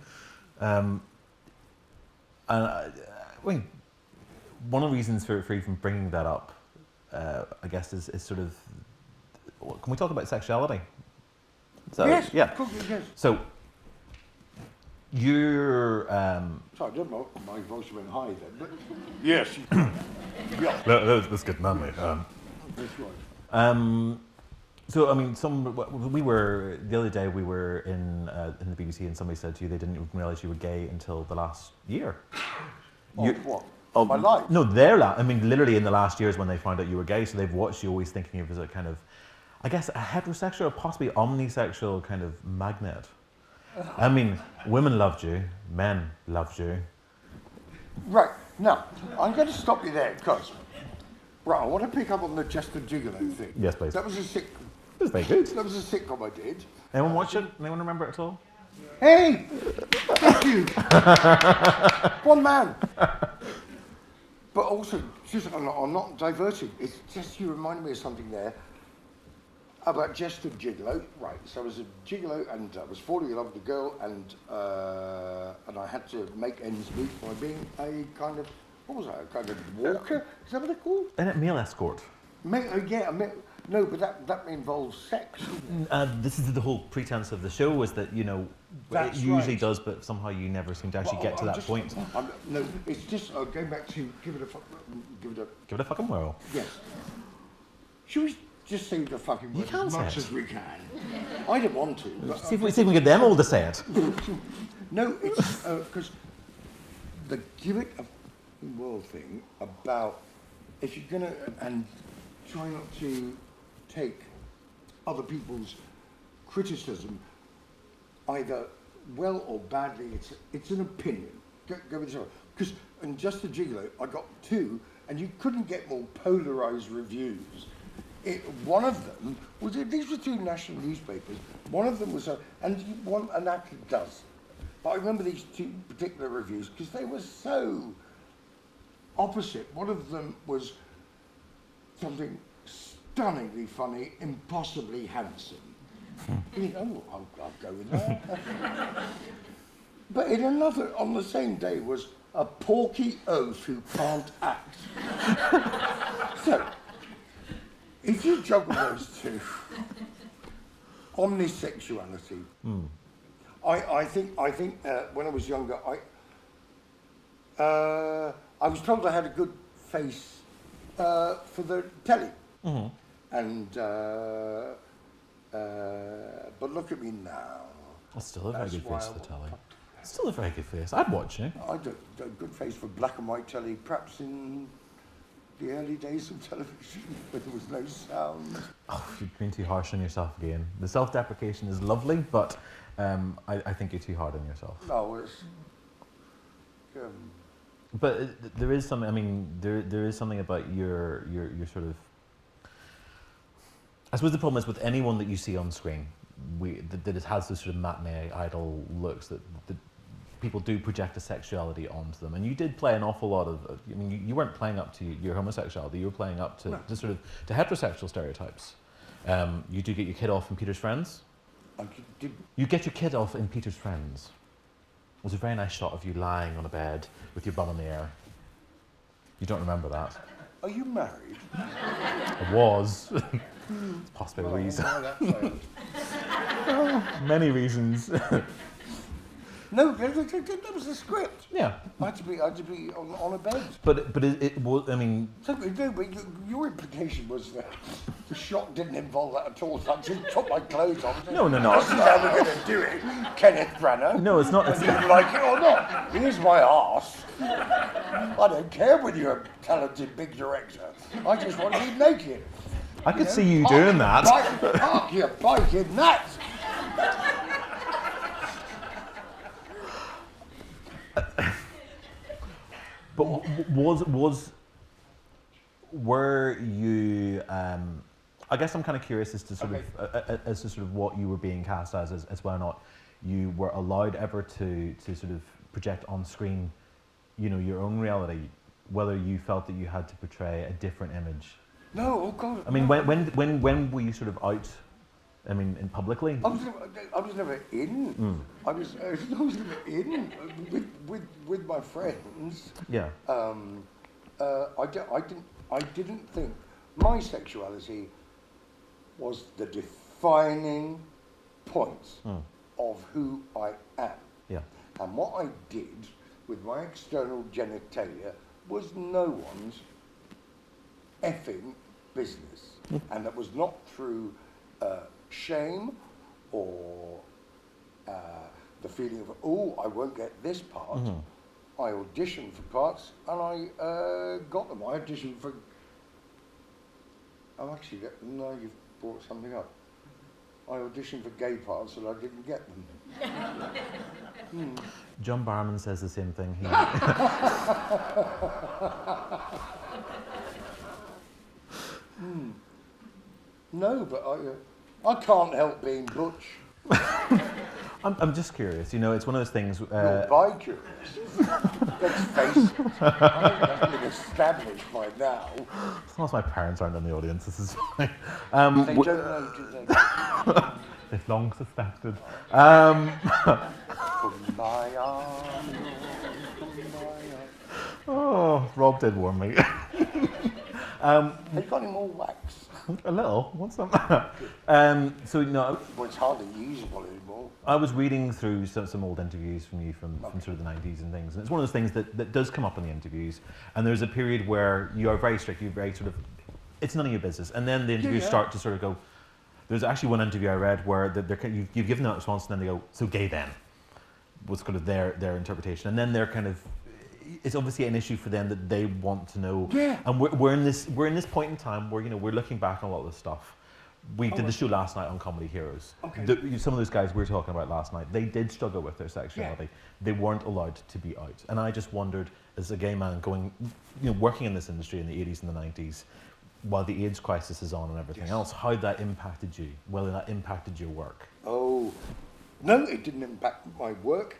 One of the reasons for even bringing that up, I guess, is sort of, can we talk about sexuality? So, yes. Yeah. Yes. So, you're. Sorry, I don't know. My voice went high then, but yes. Yeah. That's good, man, mate. That's right. So, we were the other day. We were in the BBC, and somebody said to you they didn't even realise you were gay until the last year. What? Of my life? No, literally in the last years when they found out you were gay. So they've watched you always thinking of as a kind of, I guess, a heterosexual or possibly omnisexual kind of magnet. Women loved you, men loved you. Right, now, I'm going to stop you there, because, I want to pick up on the Just A Gigolo thing. Yes, please. That was a sitcom. It was very good. That was a sitcom I did. Anyone watch it? Anyone remember it at all? Hey! Thank you! One man! But also, I'm not diverting, it's just you reminded me of something there about Just A Gigolo. Right, so I was a gigolo and I was falling in love with a girl, and I had to make ends meet by being a kind of, what was I, a kind of walker? Is that what they're called? A male escort. No, but that involves sex. This is the whole pretense of the show, was that, That's it usually right. does, but somehow you never seem to actually get to that point. No, it's just going back to give it a Give it a fucking whirl. yes. Should we just say the fucking word can't as say much it. as we can? I don't want to. But See if we can get them all to say it. no, it's because the give it a world thing about if you're gonna and try not to take other people's criticism either well or badly. It's an opinion. Go with it. Because in Just A Gigolo, I got 2, and you couldn't get more polarised reviews. One of them was these were 2 national newspapers. One of them was and actually does. But I remember these 2 particular reviews because they were so opposite. One of them was something stunningly funny, impossibly handsome. You know, I'll go with that. But in another, on the same day, was a porky oaf who can't act. So, if you juggle those 2, omnisexuality. I think when I was younger, I was told I had a good face for the telly, and but look at me now. That's still a very good That's face why for the telly. Still a very good face. I'd watch it. I do a good face for black and white telly, perhaps in the early days of television when there was no sound. Oh, you've been too harsh on yourself again. The self-deprecation is lovely, but I think you're too hard on yourself. No, it's. But there is something. I mean, there is something about your sort of. I suppose the problem is with anyone that you see on screen, that it has this sort of matinee idol looks that people do project a sexuality onto them, and you did play an awful lot of. I mean, you weren't playing up to your homosexuality; you were playing up to, to sort of to heterosexual stereotypes. You do get your kid off in Peter's Friends. You get your kid off in Peter's Friends. It was a very nice shot of you lying on a bed with your bum in the air. You don't remember that? Are you married? I was. It's possibly a reason. Many reasons. No, that was the script. Yeah. I had to be on a bed. But it was. I mean. So, no, but your implication was that the shot didn't involve that at all. So I just took my clothes off. No. This is how we're going to do it, Kenneth Branagh. No, it's not. Whether you like it or not. Here's my arse. I don't care whether you're a talented big director. I just want to be naked. I could see you doing that. Park your bike in that. But were you? I guess I'm kind of curious as to sort of what you were being cast as whether or not you were allowed ever to sort of project on screen, you know, your own reality, whether you felt that you had to portray a different image. No, oh God. I mean, when were you sort of out? I mean, in publicly. I was never in. I was never in with my friends. Yeah. I didn't think my sexuality was the defining point of who I am. Yeah. And what I did with my external genitalia was no one's effing business. And that was not through shame or the feeling of, oh, I won't get this part. I auditioned for parts and I got them. I auditioned for... Oh, actually, no, you've brought something up. I auditioned for gay parts and I didn't get them. John Barrowman says the same thing. No, but I can't help being butch. I'm just curious. You know, it's one of those things. You're bi-curious. Let's face it. I've been established by now. As long as my parents aren't in the audience, this is fine. They don't know, do they? They've long suspected. From my arm, from my arm. Oh, Rob did warn me. Have you got any more wax? A little. What's that? So no. Well, it's hardly usable anymore. I was reading through some old interviews from you from sort of the 90s and things, and it's one of those things that does come up in the interviews. And there's a period where you are very strict. You're very sort of it's none of your business. And then the interviews start to sort of go, there's actually one interview I read where you've given that response and then they go, so gay then, was kind of their interpretation. And then they're kind of, it's obviously an issue for them that they want to know. Yeah. And we're in this point in time where, we're looking back on a lot of this stuff. We did the show last night on Comedy Heroes. Okay. Some of those guys we were talking about last night, they did struggle with their sexuality. Yeah. They weren't allowed to be out. And I just wondered, as a gay man working in this industry in the 80s and the 90s, while the AIDS crisis is on and everything else, how that impacted you, whether that impacted your work. Oh, no, it didn't impact my work.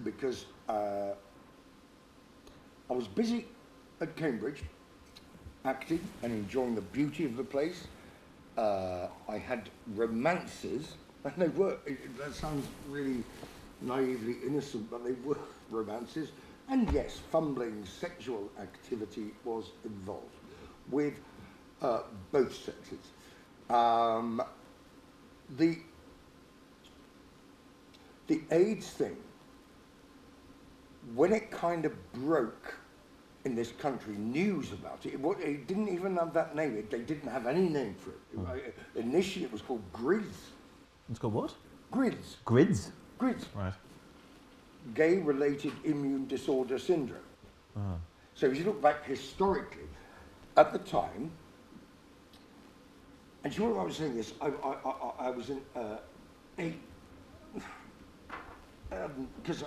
Because I was busy at Cambridge, acting and enjoying the beauty of the place. I had romances, and they were, that sounds really naively innocent, but they were romances. And yes, fumbling sexual activity was involved with both sexes. The AIDS thing, when it kind of broke in this country, news about it, it didn't even have that name. They didn't have any name for it. Initially, it was called GRIDS. It's called what? GRIDS. GRIDS? GRIDS. Right. Gay-related immune disorder syndrome. So if you look back historically, at the time, and you know what I was saying is, I was in because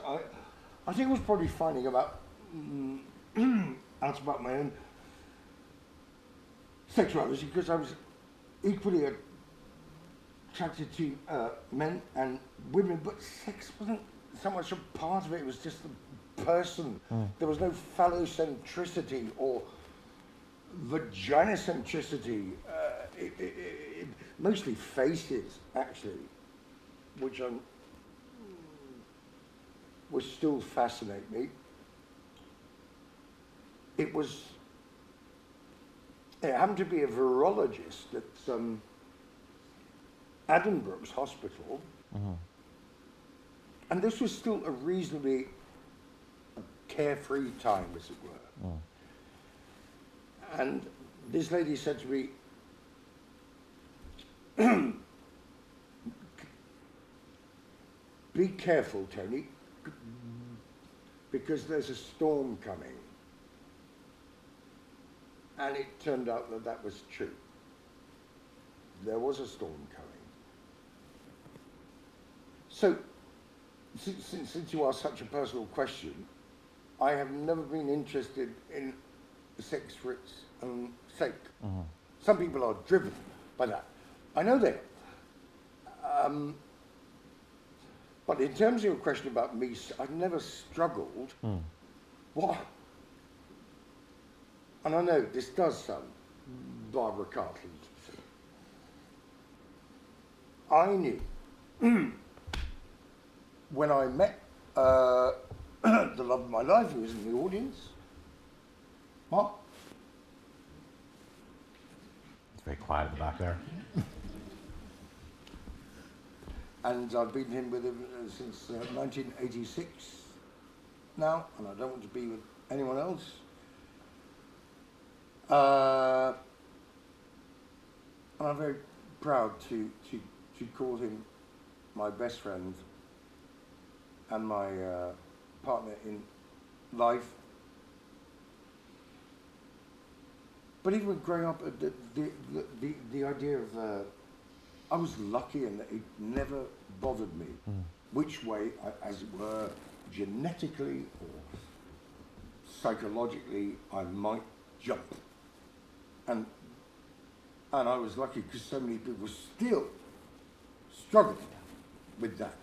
I think I was probably finding out about my own sexuality because I was equally attracted to men and women, but sex wasn't so much a part of it. It was just the person. There was no phallocentricity or vaginocentricity. It mostly faces, actually, which would still fascinate me. It happened to be a virologist at Addenbrookes Hospital, and this was still a reasonably carefree time, as it were. And this lady said to me, "Be careful, Tony, because there's a storm coming." And it turned out that that was true. There was a storm coming. So, since you asked such a personal question, I have never been interested in sex for its own sake. Some people are driven by that. I know they are. But in terms of your question about me, I've never struggled. What? And I know this does sound Barbara Cartland. I knew when I met the love of my life, who was in the audience. What? It's very quiet at the back there. And I've been with him since 1986 now, and I don't want to be with anyone else. And I'm very proud to call him my best friend and my partner in life. But even growing up, the idea of I was lucky in that it never bothered me which way, as it were, genetically or psychologically, I might jump. And I was lucky because so many people still struggle with that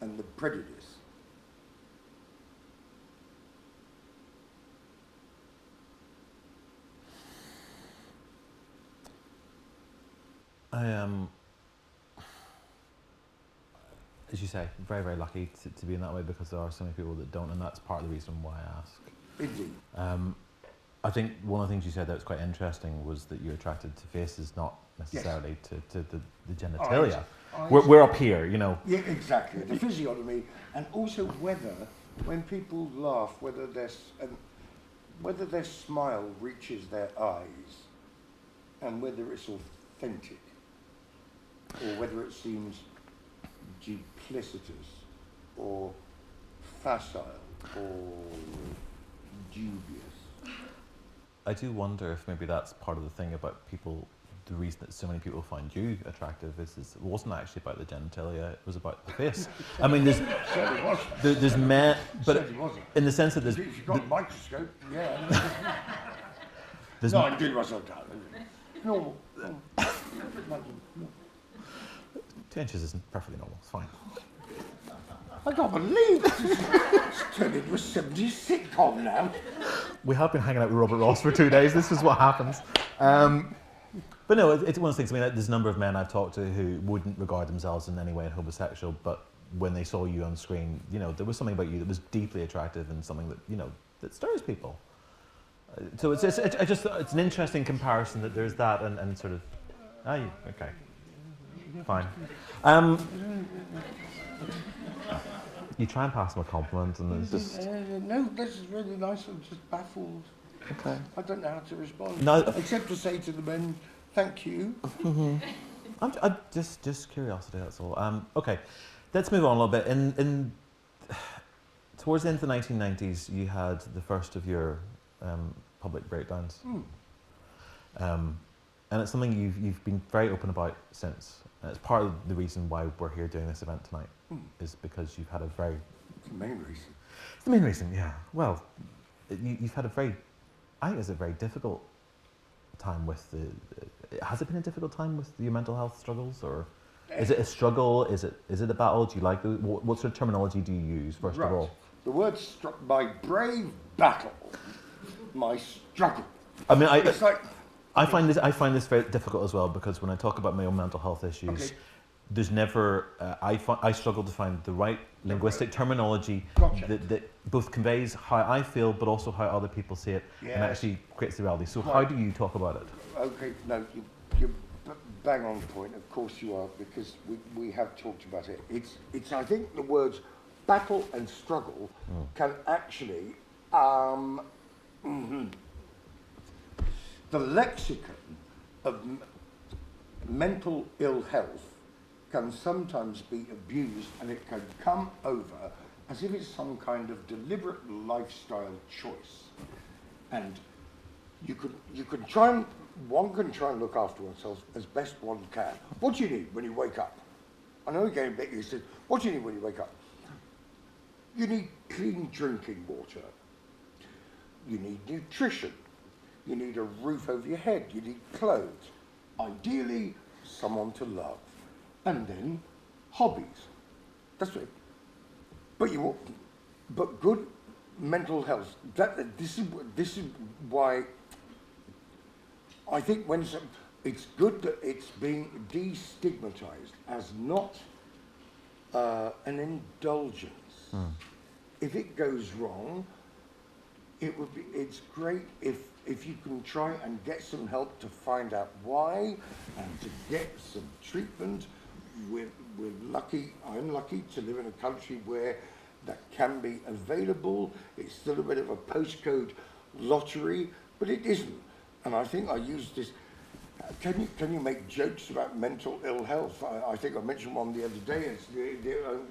and the prejudice. I am, as you say, very, very lucky to be in that way because there are so many people that don't, and that's part of the reason why I ask. Indeed. I think one of the things you said that was quite interesting was that you're attracted to faces, not necessarily to the genitalia. We're up here, you know. Yeah, exactly. The physiognomy, and also whether, when people laugh, whether there's whether their smile reaches their eyes and whether it's authentic or whether it seems duplicitous or facile or dubious. I do wonder if maybe that's part of the thing about people. The reason that so many people find you attractive is it wasn't actually about the genitalia; it was about the face. I mean, there's men, but in the sense that there's. If you've got a microscope, yeah. There's no, I'm doing myself down. Normal. 2 inches isn't perfectly normal. It's fine. I can't believe it's turned into a 70s sitcom now. We have been hanging out with Robert Ross for 2 days. This is what happens. But no, it's one of those things. I mean, there's a number of men I've talked to who wouldn't regard themselves in any way as homosexual, but when they saw you on screen, you know, there was something about you that was deeply attractive and something that, you know, that stirs people. So it's an interesting comparison that there's that and sort of, okay, fine. You try and pass them a compliment and it's just... no, this is really nice. I'm just baffled. Okay. I don't know how to respond. No. Except to say to the men, thank you. I'm just curiosity, that's all. Okay, let's move on a little bit. In towards the end of the 1990s, you had the first of your public breakdowns. And it's something you've been very open about since. And it's part of the reason why we're here doing this event tonight, is because you've had a very... It's the main reason. It's the main reason, yeah. Well, you've had a very... I think it's a very difficult time with the... Has it been a difficult time with your mental health struggles, or is it a struggle? Is it a battle? Do you like the... What sort of terminology do you use, first of all? The word struck my brave battle, my struggle. I mean, it's like... I find this very difficult as well, because when I talk about my own mental health issues, there's never I struggle to find the right linguistic terminology that both conveys how I feel, but also how other people see it, and actually creates the reality. So how do you talk about it? Okay, no, you're bang on point. Of course you are, because we have talked about it. It's I think the words battle and struggle can actually the lexicon of mental ill health can sometimes be abused, and it can come over as if it's some kind of deliberate lifestyle choice. And one can try and look after oneself as best one can. What do you need when you wake up? I know again, Becky, you said, what do you need when you wake up? You need clean drinking water. You need nutrition. You need a roof over your head. You need clothes. Ideally, someone to love. And then hobbies. That's it. But good mental health. This is why I think it's good that it's being destigmatized as not an indulgence. If it goes wrong, it's great if you can try and get some help to find out why and to get some treatment. I'm lucky to live in a country where that can be available. It's still a bit of a postcode lottery, but it isn't. And I think I use this. Can you make jokes about mental ill health? I think I mentioned one the other day. It's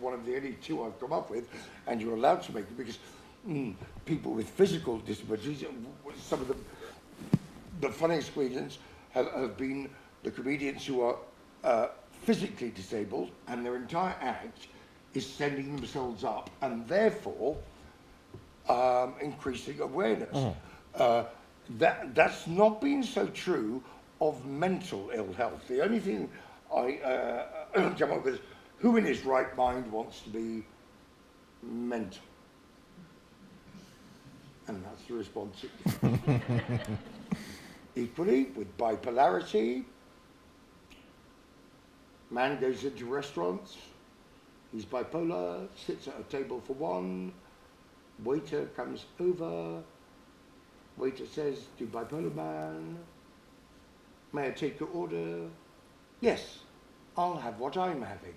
one of the only two I've come up with, and you're allowed to make it because people with physical disabilities, some of the funniest comedians have been the comedians who are physically disabled, and their entire act is sending themselves up, and therefore increasing awareness. That's not been so true of mental ill health. The only thing I come up with is who in his right mind wants to be mental? And that's the response. Equally, with bipolarity, man goes into restaurants, he's bipolar, sits at a table for one, waiter comes over, waiter says to bipolar man, may I take your order? Yes, I'll have what I'm having.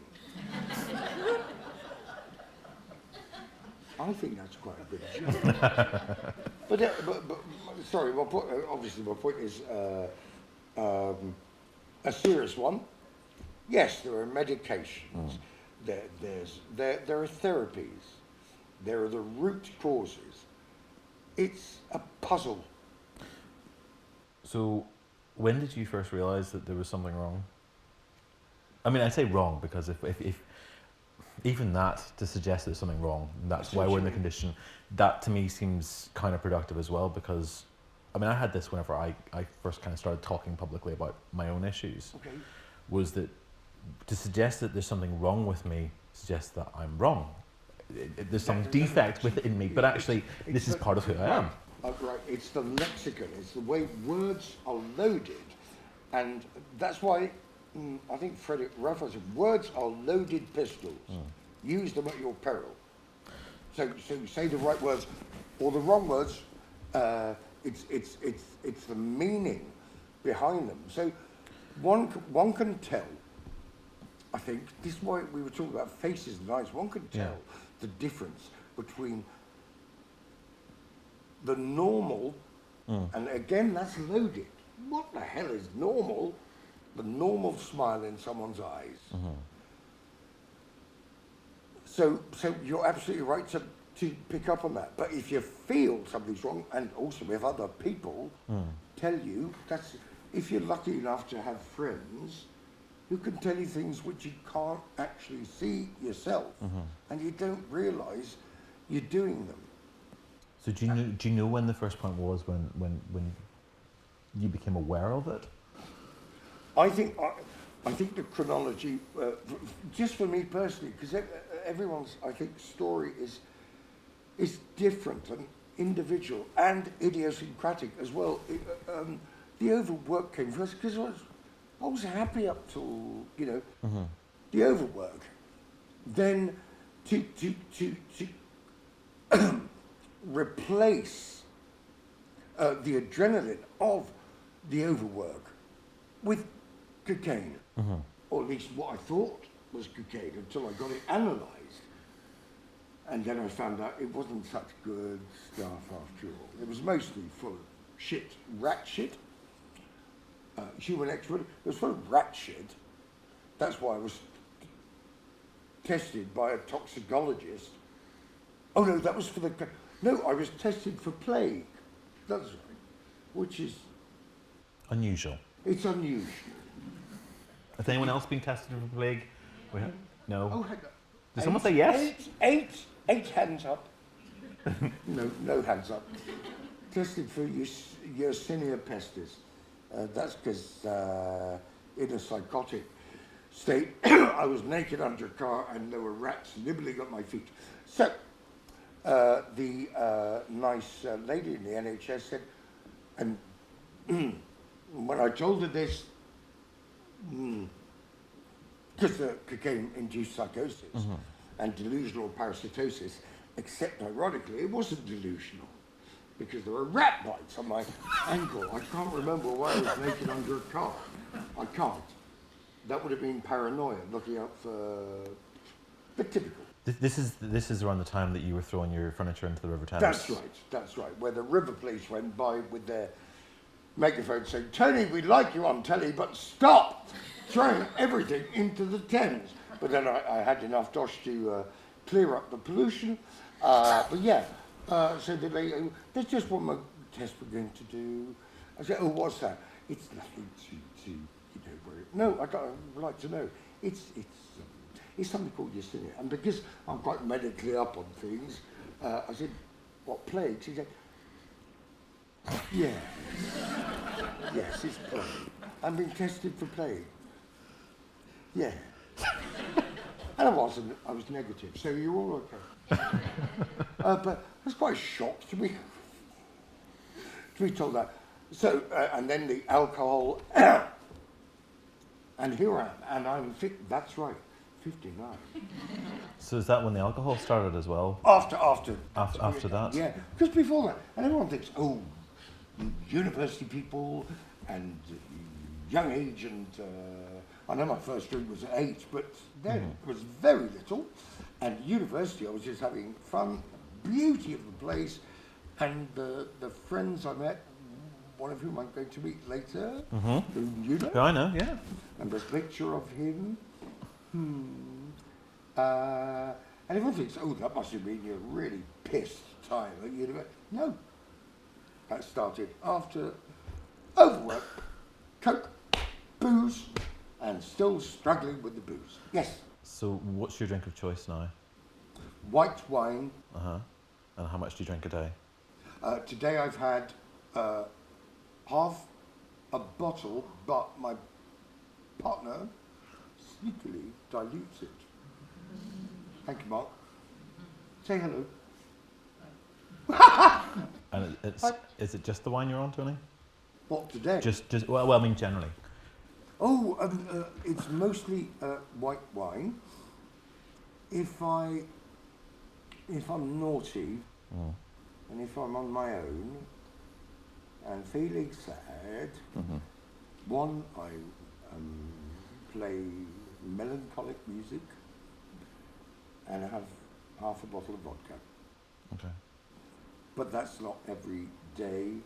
I think that's quite a good joke. but sorry, my point, obviously my point is a serious one. Yes, there are medications. There are therapies. There are the root causes. It's a puzzle. So, when did you first realise that there was something wrong? I mean, I say wrong because if even that, to suggest there's something wrong, that's why we're in the condition, that to me seems counterproductive as well, because, I mean, I had this whenever I first kind of started talking publicly about my own issues, was that to suggest that there's something wrong with me suggests that I'm wrong. There's some defect within me, but actually this is part of who I am. Right, it's the lexicon, it's the way words are loaded, and that's why I think Frederick Rufford said, words are loaded pistols. Use them at your peril. So say the right words or the wrong words. It's the meaning behind them. So one can tell. I think this is why we were talking about faces and eyes. One can tell the difference between the normal, and again that's loaded. What the hell is normal? The normal smile in someone's eyes. So you're absolutely right to pick up on that. But if you feel something's wrong, and also if other people tell you, that's if you're lucky enough to have friends who can tell you things which you can't actually see yourself, and you don't realise you're doing them. So do you know when the first point was when you became aware of it? I think the chronology, just for me personally, because everyone's, I think, story is different and individual and idiosyncratic as well. The overwork came first because I was happy up till the overwork. Then to replace the adrenaline of the overwork with cocaine, or at least what I thought was cocaine until I got it analysed. And then I found out it wasn't such good stuff after all. It was mostly full of shit, rat shit, human excrement. It was full of rat shit. That's why I was tested by a toxicologist. Oh no, that was for the... No, I was tested for plague. That's right. Which is... Unusual. It's unusual. Has anyone else been tested for plague? No. Oh, hang on. Did someone say yes? Eight hands up. No hands up. Tested for Yersinia pestis. That's because in a psychotic state, I was naked under a car and there were rats nibbling at my feet. So the nice lady in the NHS said, and when I told her this, because the cocaine-induced psychosis and delusional parasitosis, except ironically, it wasn't delusional, because there were rat bites on my ankle. I can't remember why I was naked under a car. I can't. That would have been paranoia, looking out for... But typical. This is around the time that you were throwing your furniture into the River Thames. That's right. Where the River Police went by with their megaphone saying, "Tony, we like you on telly, but stop throwing everything into the Thames." But then I had enough dosh to clear up the pollution. But yeah, so there's just one more test we're going to do. I said, "Oh, what's that?" "It's nothing to worry." "No, I'd like to know." It's something called Yersinia. And because I'm quite medically up on things, I said, "What, plague?" She said, "Yeah." "Yes, it's plague. I'm being tested for plague." "Yeah." And I was negative, so you're all okay. But I was quite shocked to be told that. So, and then the alcohol, and here I am, and I'm fit, that's right, 59. So is that when the alcohol started as well? After that? Yeah, because before that, and everyone thinks, oh, university people and young age, and I know my first drink was at 8, but then it was very little, and university I was just having fun, beauty of the place, and the friends I met, one of whom I'm going to meet later, whom you know. Yeah, I know, yeah. And there's a picture of him. And everyone thinks, oh, that must have been your really pissed time at university. No. That started after overwork, coke, booze, and still struggling with the booze. Yes. So what's your drink of choice now? White wine. And how much do you drink a day? Today I've had half a bottle, but my partner sneakily dilutes it. Thank you, Mark. Say hello. And is it just the wine you're on, Tony? What, today? Just well, I mean generally. Oh, it's mostly white wine. If I'm naughty, and if I'm on my own, and feeling sad, one, I play melancholic music, and I have half a bottle of vodka. Okay. But that's not every day.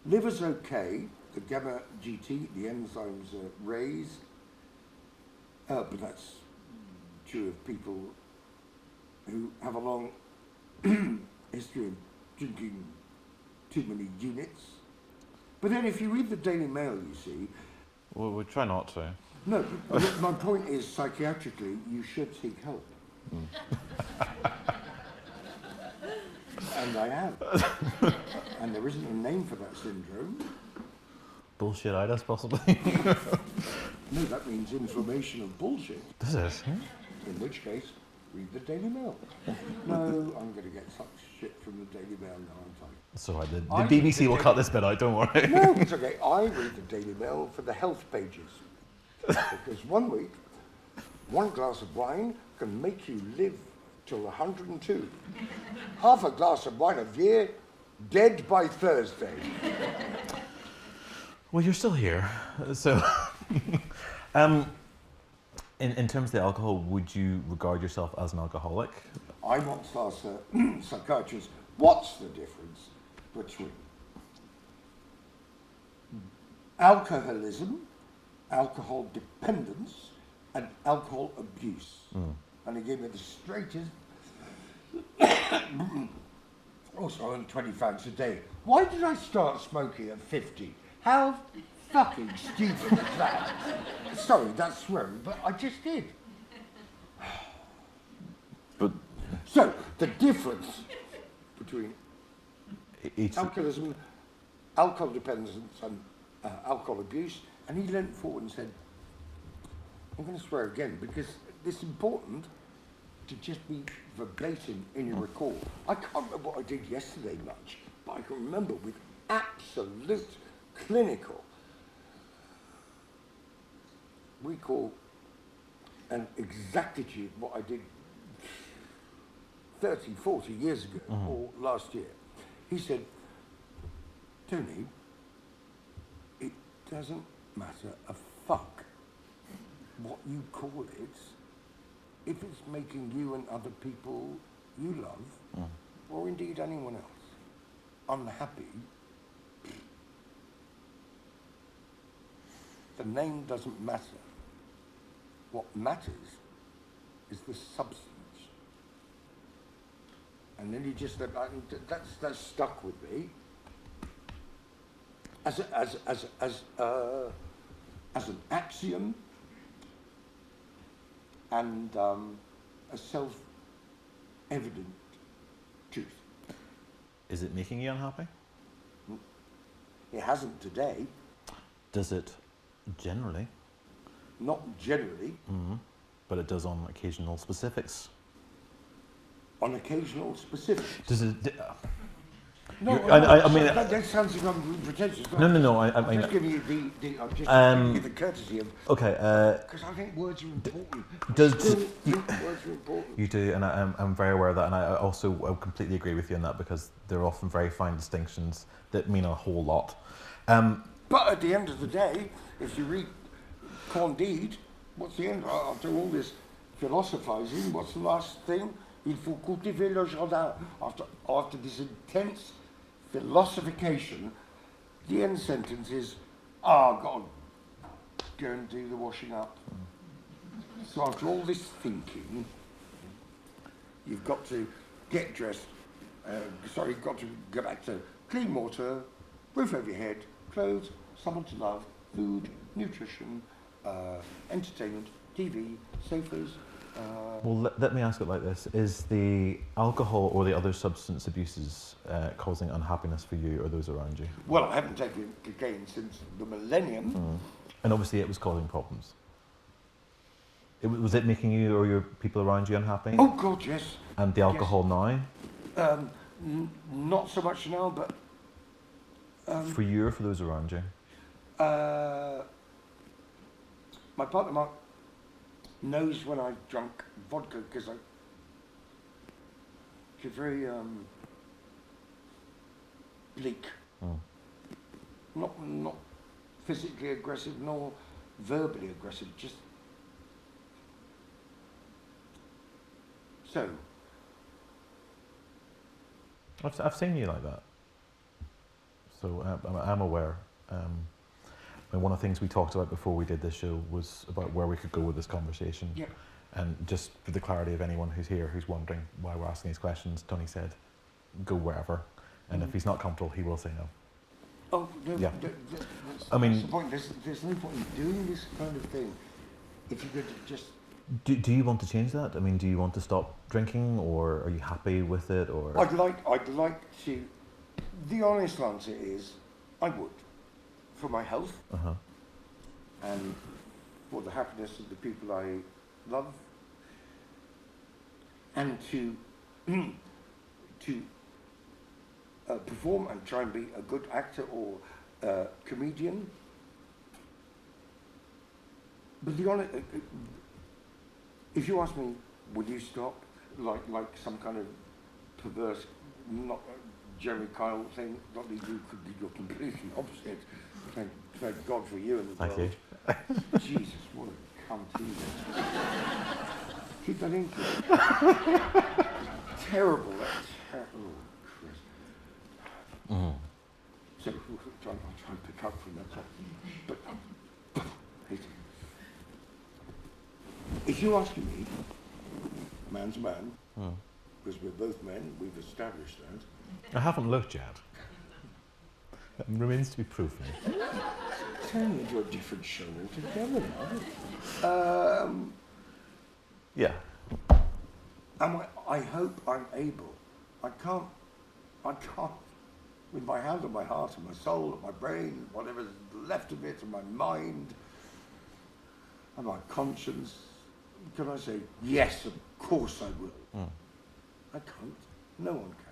Liver's okay. The gamma GT, the enzymes are raised, but that's true of people who have a long history of drinking too many units. But then if you read the Daily Mail, you see... Well, we'll try not to. No, my point is, psychiatrically, you should seek help. And I have. And there isn't a name for that syndrome. Bullshit-itis, possibly. No, that means inflammation of bullshit. Does it? In which case, read the Daily Mail. No, I'm going to get such shit from the Daily Mail now, aren't I? It's all right, the BBC will cut this bit out, don't worry. No, it's okay. I read the Daily Mail for the health pages. Because 1 week, one glass of wine can make you live till 102. Half a glass of wine a year, dead by Thursday. Well, you're still here, so... In terms of the alcohol, would you regard yourself as an alcoholic? I once asked a psychiatrist, what's the difference between alcoholism, alcohol dependence, and alcohol abuse? And he gave me the straightest... Also on 20 fags a day. Why did I start smoking at 50? How fucking stupid is that? Sorry, that's swearing, but I just did. But So, the difference between alcoholism, alcohol dependence, and alcohol abuse, and he leant forward and said, I'm going to swear again because it's important to just be verbatim in your recall. I can't remember what I did yesterday much, but I can remember with absolute clinical recall and exactitude what I did 30, 40 years ago, or last year. He said, Tony, it doesn't matter a fuck what you call it, if it's making you and other people you love, or indeed anyone else, unhappy, the name doesn't matter. What matters is the substance. And then he just said, that's stuck with me as an axiom and a self-evident truth. is it making you unhappy? It hasn't today. Does it generally? Not generally. But it does on occasional specifics. On occasional specifics. Does it? No, I mean, that sounds like I'm pretentious. No. I'm just giving you giving you the courtesy of. Okay. Because I think words are important. Words are important. You do, and I'm very aware of that, and I also completely agree with you on that because there are often very fine distinctions that mean a whole lot. But at the end of the day, if you read Candide, what's the end? After all this philosophizing, what's the last thing? Il faut cultiver le jardin. After this intense philosophication, the end sentence is, God, go and do the washing up. So after all this thinking, you've got to get dressed, you've got to go back to clean water, roof over your head, clothes, someone to love, food, nutrition, entertainment, TV, sofas. Well, let me ask it like this. Is the alcohol or the other substance abuses causing unhappiness for you or those around you? Well, I haven't taken cocaine since the millennium. And obviously it was causing problems. Was it making you or your people around you unhappy? Oh, God, yes. And the alcohol now? Not so much now, but... for you or for those around you? My partner, Mark, knows when I've drunk vodka because I get very bleak. Not physically aggressive nor verbally aggressive, just so. I've seen you like that, so I'm aware. And one of the things we talked about before we did this show was about where we could go with this conversation. Yeah. And just for the clarity of anyone who's here who's wondering why we're asking these questions, Tony said, go wherever. And if he's not comfortable, he will say no. Oh, no, Yeah. I mean, that's the point. There's no point in doing this kind of thing if you could just... Do you want to change that? I mean, do you want to stop drinking, or are you happy with it? Or I'd like to... The honest answer is, I would. For my health, and for the happiness of the people I love, and to perform and try and be a good actor or comedian. But the honest, if you ask me, would you stop, like some kind of perverse, not Jeremy Kyle thing, not that you could be your completely opposite. Thank God for you in the Thank world. you. Jesus, what a cunt he is. Keep that in, kid. Terrible, that terrible. So, I'll try and pick up from that. But, if you ask me, man's man, because we're both men, we've established that. I haven't looked yet. It remains to be proven. Turning into a different show altogether now. Yeah. I hope I'm able. I can't, with my hand on my heart and my soul and my brain, whatever's left of it, and my mind and my conscience, can I say, yes, of course I will. I can't. No one can.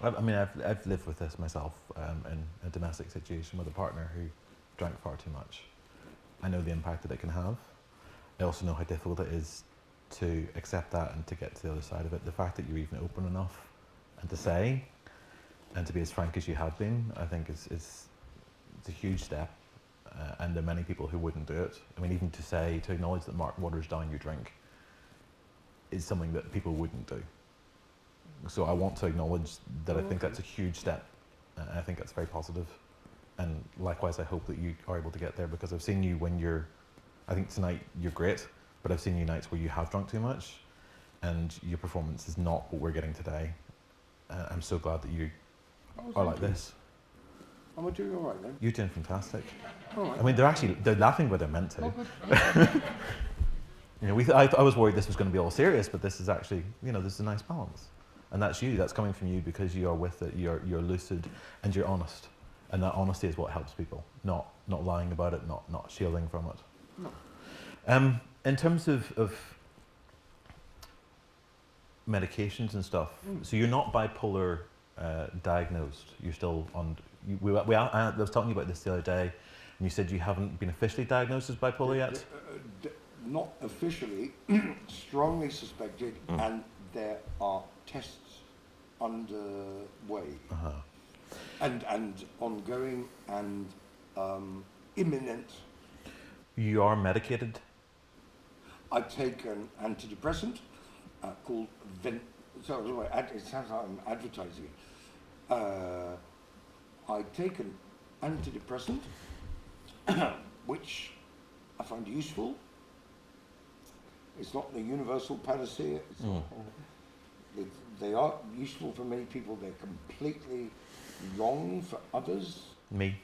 I mean, I've lived with this myself in a domestic situation with a partner who drank far too much. I know the impact that it can have. I also know how difficult it is to accept that and to get to the other side of it. The fact that you're even open enough and to say and to be as frank as you have been, I think is a huge step. And there are many people who wouldn't do it. I mean, even to acknowledge that Mark waters down your drink is something that people wouldn't do. So I want to acknowledge that I think that's a huge step. I think that's very positive. And likewise, I hope that you are able to get there, because I've seen you I think tonight you're great, but I've seen you nights where you have drunk too much and your performance is not what we're getting today. I'm so glad that you are like this. Am I doing all right then? You're doing fantastic. All right. I mean, they're laughing where they're meant to. You know, I was worried this was going to be all serious, but this is actually, there's a nice balance. And that's you. That's coming from you because you are with it. You're lucid and you're honest. And that honesty is what helps people. Not lying about it. Not shielding from it. No. In terms of medications and stuff, so you're not bipolar diagnosed. You're still on. I was talking about this the other day, and you said you haven't been officially diagnosed as bipolar yet. Not officially, strongly suspected, and there are tests underway and ongoing and imminent. You are medicated? I take an antidepressant called it sounds like I'm advertising it. I take an antidepressant, which I find useful. It's not the universal panacea. They are useful for many people. They're completely wrong for others. Me.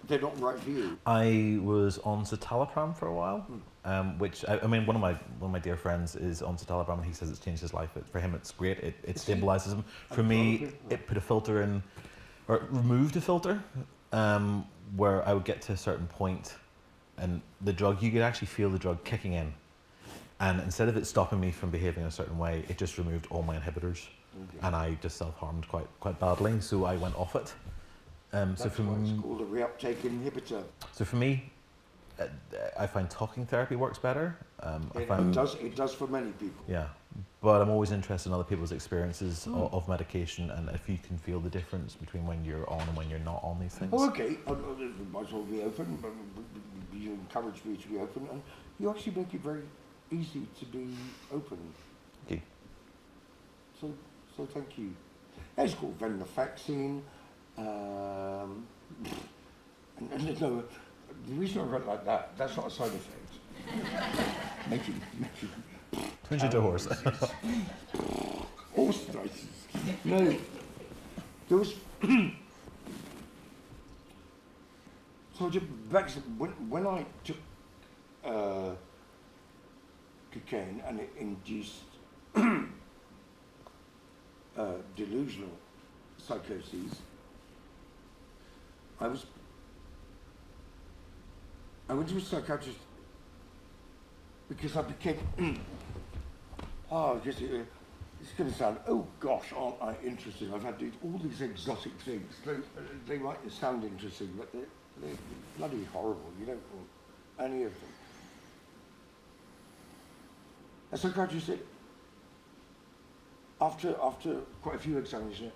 They're not right for you. I was on citalopram for a while, which I mean, one of my dear friends is on citalopram, and he says it's changed his life. For him, it's great. It stabilizes him. For me, it put a filter in, or removed a filter, where I would get to a certain point, and the drug, you could actually feel the drug kicking in, and instead of it stopping me from behaving a certain way, it just removed all my inhibitors, and I just self-harmed quite badly. So I went off it. That's why it's called a reuptake inhibitor. So for me, I find talking therapy works better. It does for many people. Yeah, but I'm always interested in other people's experiences of medication, and if you can feel the difference between when you're on and when you're not on these things. Oh, okay. I might as well be open. But you encourage me to be open, and you actually make it very easy to be open. Okay. So thank you. It's called venlafaxine. And no, the reason I wrote like that, that's not a side effect. making Turns you into a horse. Horse dices. No, there was. So just back to when I took cocaine and it induced delusional psychoses. I went to a psychiatrist because I became, I guess it's going to sound, oh gosh, aren't I interesting? I've had all these exotic things. They might sound interesting, but they're bloody horrible. You don't want any of them. A psychiatrist said, after quite a few examinations,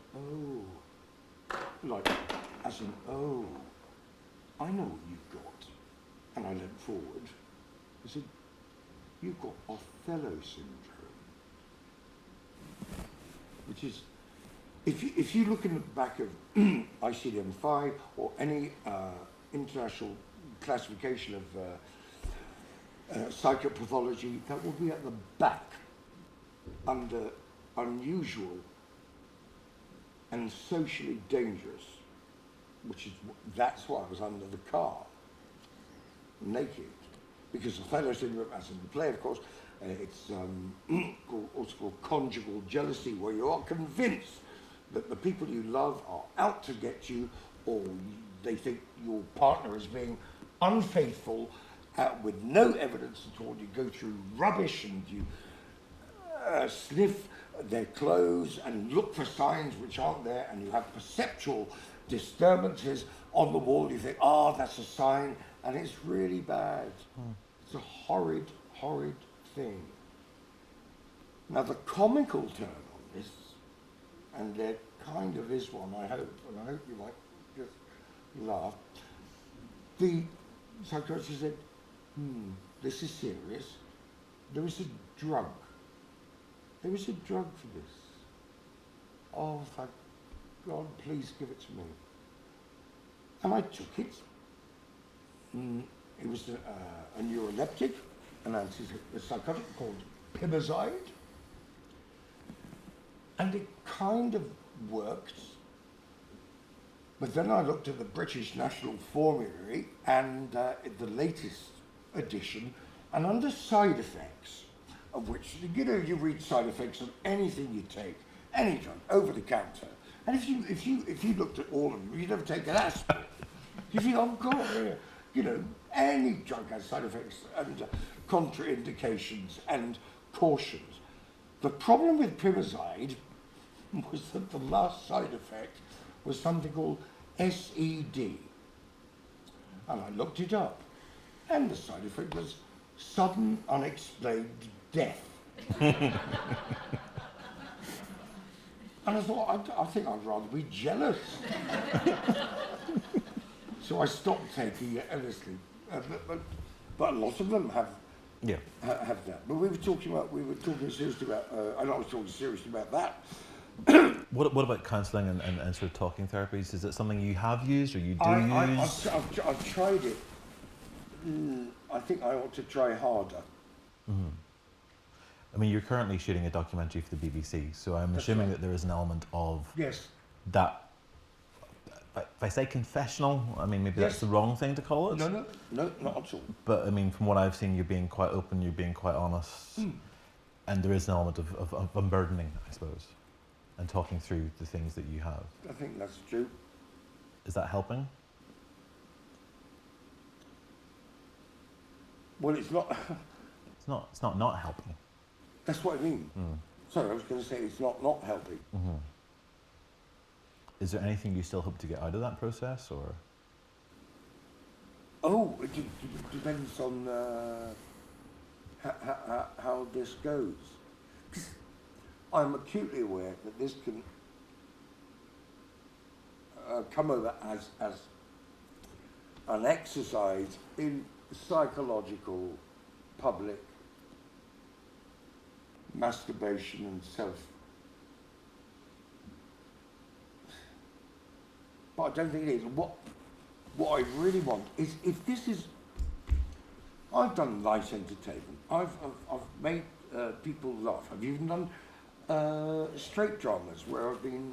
as in, I know what you've got. And I leant forward. I said, you've got Othello syndrome. Which is, if you look in the back of ICD-5 or any international classification of psychopathology, that will be at the back under unusual and socially dangerous. That's why I was under the car, naked, because Othello syndrome, as in the play, of course, it's also called conjugal jealousy, where you are convinced that the people you love are out to get you, or they think your partner is being unfaithful, with no evidence at all. You go through rubbish and you sniff their clothes and look for signs which aren't there, and you have perceptual disturbances on the wall. You think, that's a sign, and it's really bad. It's a horrid, horrid thing. Now, the comical turn on this, and there kind of is one, I hope, and I hope you might just laugh. The psychiatrist said, this is serious. There is a drug. There is a drug for this. Oh, thank God, please give it to me. And I took it. It was a neuroleptic, a psychotic called pimozide. And it kind of worked. But then I looked at the British National Formulary and the latest edition, and under side effects, of which, you read side effects of anything you take, any drug, over the counter, and if you looked at all of them, you'd never take an aspirin. You think, oh God, any drug has side effects and contraindications and cautions. The problem with pimozide was that the last side effect was something called SED. And I looked it up, and the side effect was sudden unexplained death. And I thought, I think I'd rather be jealous. So I stopped taking it, honestly. but a lot of them have Yeah. have that. But we were talking seriously about, and I was talking seriously about that. What about counselling and sort of talking therapies? Is it something you have used or you do use? I've tried it. I think I ought to try harder. Mm-hmm. I mean, you're currently shooting a documentary for the BBC, so I'm assuming that there is an element of that. If I say confessional, I mean, maybe that's the wrong thing to call it. No, not at all. But I mean, from what I've seen, you're being quite open, you're being quite honest, and there is an element of unburdening, I suppose, and talking through the things that you have. I think that's true. Is that helping? Well, it's not. It's not helping. That's what I mean. Sorry, I was going to say it's not helping. Mm-hmm. Is there anything you still hope to get out of that process, or? Oh, it depends on how this goes. I'm acutely aware that this can come over as an exercise in psychological public masturbation and self. But I don't think it is. What I really want is, if this is, I've done light entertainment. I've made people laugh. I've even done straight dramas where I've been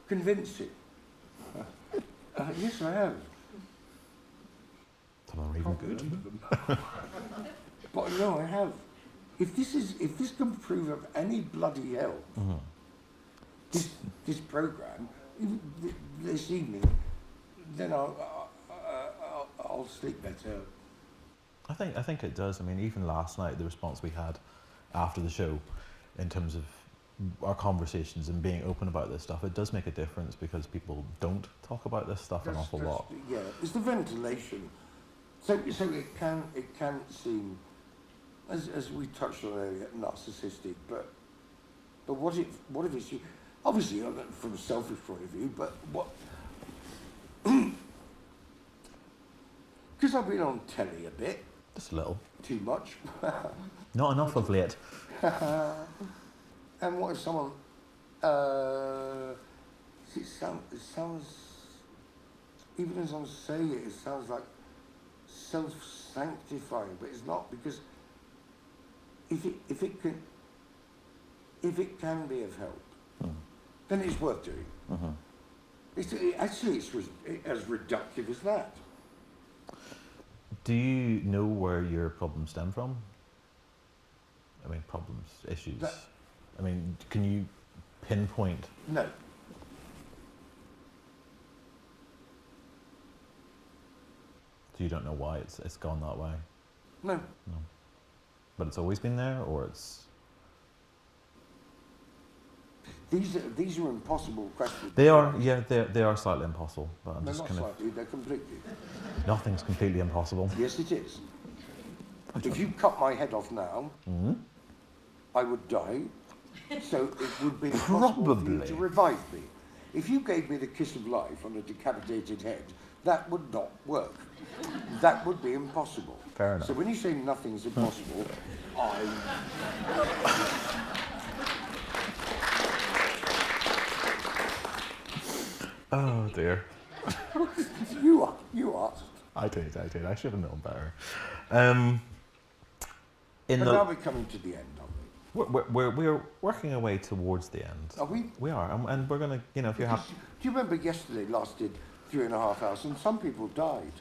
convincing. Yes, I have. Some are even good. But no, I have. If this can prove of any bloody help, this program, this evening, then I'll sleep better. I think it does. I mean, even last night, the response we had after the show, in terms of our conversations and being open about this stuff, it does make a difference because people don't talk about this stuff an awful lot. Yeah, it's the ventilation. So it can seem, as we touched on earlier, narcissistic. But what if it's you? Obviously, from a selfish point of view, but what? Because I've been on telly a bit. Just a little. Too much. Not enough of late. And what if someone? It sounds. Even as I'm saying it, it sounds like self-sanctifying, but it's not, because if it can be of help, then it's worth doing. It's as reductive as that. Do you know where your problems stem from? I mean, problems, issues. I mean, can you pinpoint? No. So you don't know why it's gone that way? No. No. But it's always been there, or it's? These are impossible questions. They are, yeah, they are slightly impossible. But I'm They're just not kind slightly, they're completely. Nothing's completely impossible. Yes, it is. If you cut my head off now, I would die. So it would be impossible for you to revive me. If you gave me the kiss of life on a decapitated head, that would not work. That would be impossible. Fair enough. So when you say nothing's impossible, Oh dear. You asked. I did. I should have known better. But now we're coming to the end, aren't we? We're working our way towards the end. Are we? We are, and we're going to, if you're happy. Do you remember yesterday lasted 3.5 hours, and some people died?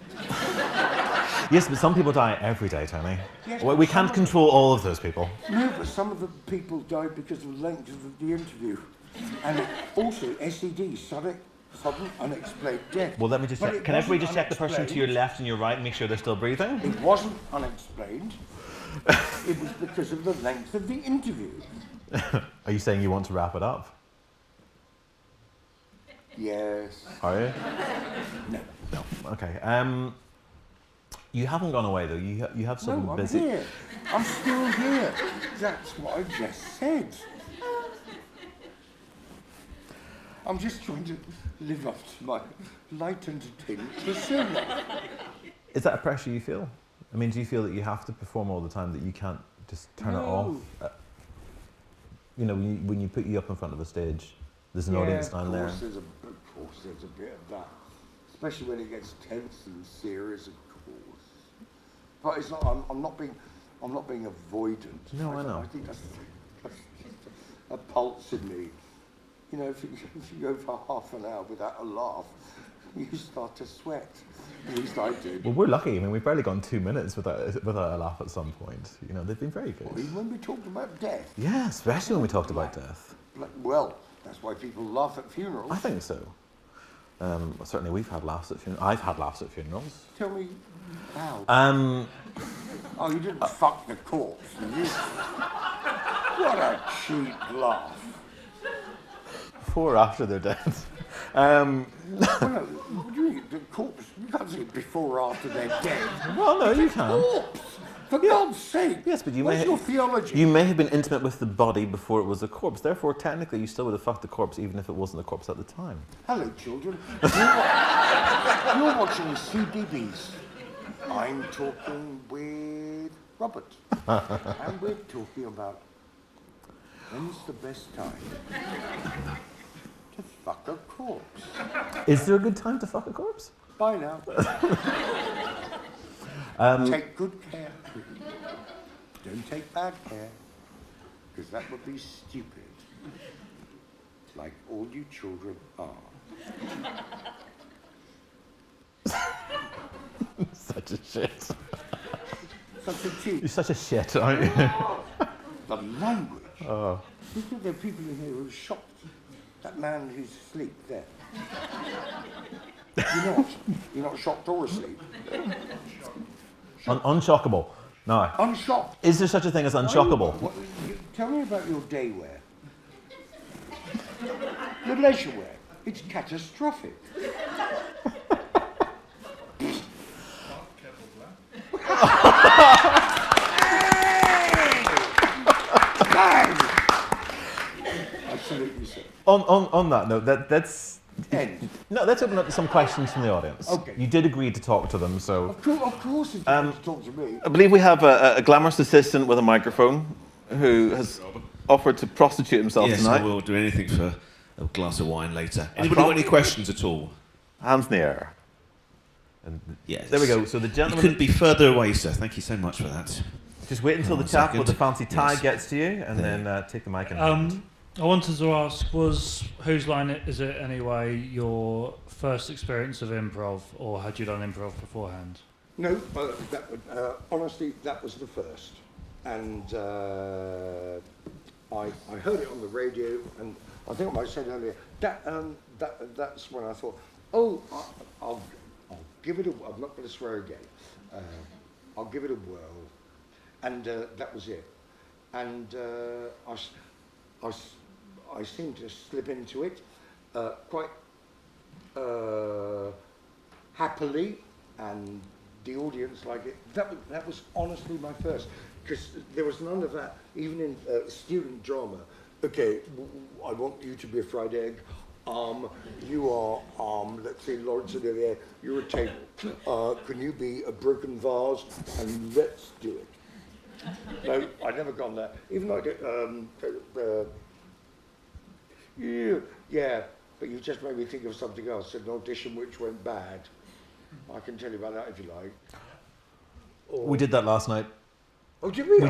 Yes, but some people die every day, Tony. Yes, we can't control all of those people. No, but some of the people died because of the length of the interview. And also, SED, sudden unexplained death. Well, let me just check. Can everybody just check the person to your left and your right and make sure they're still breathing? It wasn't unexplained. It was because of the length of the interview. Are you saying you want to wrap it up? Yes. Are you? No. No. Okay. You haven't gone away though. You have something No, I'm busy. here. I'm still here. That's what I just said. I'm just trying to live up to my light entertainment persona. Is that a pressure you feel? I mean, do you feel that you have to perform all the time, that you can't just turn it off? You know, when you put you up in front of a stage, there's an audience down there. Of course, there's a bit of that, especially when it gets tense and serious, of course. But it's not. I'm not being avoidant. No, I know. I think that's a pulse in me. You know, if you go for half an hour without a laugh, you start to sweat. At least I do. Well, we're lucky. I mean, we've barely gone 2 minutes without a laugh at some point. You know, they've been very good. Well, even when we talked about death. Yeah, especially when we talked about death. Well, that's why people laugh at funerals. I think so. Certainly, we've had laughs at funerals. I've had laughs at funerals. Tell me how. Oh, you didn't fuck the corpse, did you? What a cheap laugh. Before or after they're dead. Well, no, what do you mean? The corpse, you can't say before or after they're dead. Well, no, you can. Corpse! For God's sake! Yes, but What's your theology? You may have been intimate with the body before it was a corpse. Therefore, technically, you still would have fucked the corpse even if it wasn't a corpse at the time. Hello, children. You're watching CBBS. I'm talking with Robert. And we're talking about when's the best time to fuck a corpse. Is there a good time to fuck a corpse? Bye now. Take good care. Don't take bad care, because that would be stupid, like all you children are. Such a shit. Such a cheat. You're such a shit, aren't you? The language. Oh. You think there are people in here who are shocked. That man who's asleep there. You're not shocked or asleep. Unshockable. No. Unshocked. Is there such a thing as unshockable? Tell me about your day wear. Your leisure wear. It's catastrophic. Absolutely so. On that note, that's End. no. Let's open up to some questions from the audience. Okay. You did agree to talk to them, so. Of course it's going to talk to me. I believe we have a glamorous assistant with a microphone who has offered to prostitute himself Yes, tonight. I will do anything for a glass of wine later. Anybody got any questions at all? Hands in the air. And Yes. there we go. So the You gentleman. couldn't be further away, sir. Thank you so much for that. Just wait until the 1 chap with the second. fancy tie Yes. gets to you, and then take the mic in hand. I wanted to ask, was Whose Line Is It Anyway your first experience of improv, or had you done improv beforehand? No, honestly, that was the first. And I heard it on the radio, and I think I might have said earlier, that's when I thought, I'll give it a, I'm not going to swear again, I'll give it a whirl. And that was it. And I seemed to slip into it quite happily, and the audience liked it. That was honestly my first, because there was none of that, even in student drama. Okay, I want you to be a fried egg. You are, let's say, Lawrence Olivier, you're a table. Can you be a broken vase? And let's do it. No, I'd never gone there. Even though I did, yeah, but you just made me think of something else, an audition which went bad. I can tell you about that if you like. We did that last night. Oh, did we? We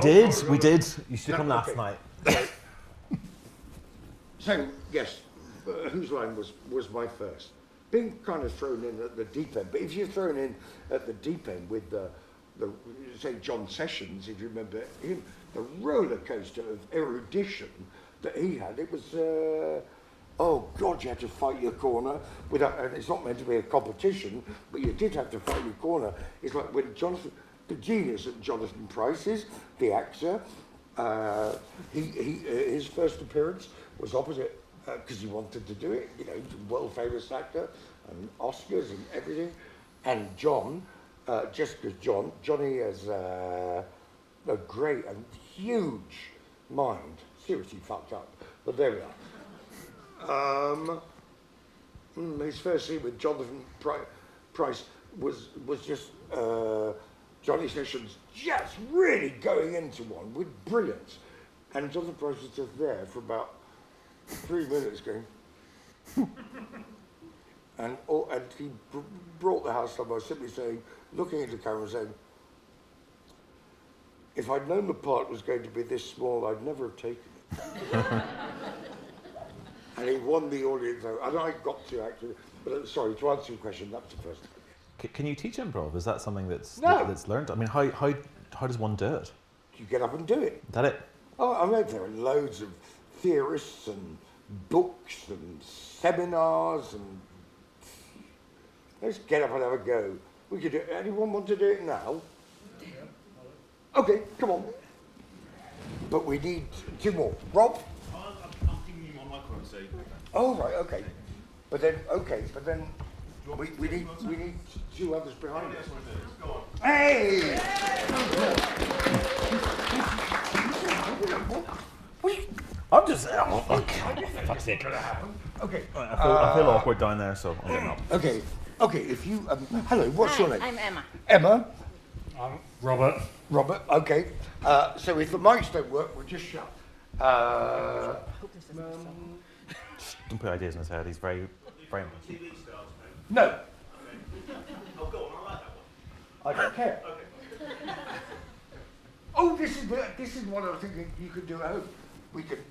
did. You should come last okay. night. So, yes, Whose Line was my first. Being kind of thrown in at the deep end, but if you're thrown in at the deep end with the say John Sessions, if you remember him, the roller coaster of erudition that he had, it was, oh God, you had to fight your corner without, and it's not meant to be a competition, but you did have to fight your corner. It's like when Jonathan, the genius that Jonathan Pryce is, the actor, his first appearance was opposite, because he wanted to do it, you know, world famous actor, and Oscars and everything, and John, just because Johnny has a great and huge mind, seriously fucked up, but there we are. His first scene with Jonathan Pryce was just Johnny Sessions just really going into one with brilliance. And Jonathan Price was just there for about 3 minutes going, and he brought the house down by simply saying, looking at the camera and saying, if I'd known the part was going to be this small, I'd never have taken it. And he won the audience over. And I got to actually, but sorry, to answer your question, that was the first time. Can you teach improv? Is that something that's learned? I mean, how does one do it? You get up and do it. Is that it? Oh, I mean, there are loads of theorists and books and seminars and let's get up and have a go. We could do it. Anyone want to do it now? Okay, come on. But we need 2 more. Rob? I'm giving you my microphone, so... Oh, right, okay. But then we need 2 others behind us. Go on. Hey! I'm just... Oh, okay. Fuck's sake. Okay. I feel awkward down there, so I'm getting up. Okay, if you... hello, what's your name? I'm Emma. Emma? I'm Robert. Robert, okay. So if the mics don't work, we'll just shut. Don't put ideas in his head. He's very... TV stars, No, okay. Oh, go on, I like that one. I don't care. Okay. Oh, this is what I was thinking you could do at home. We could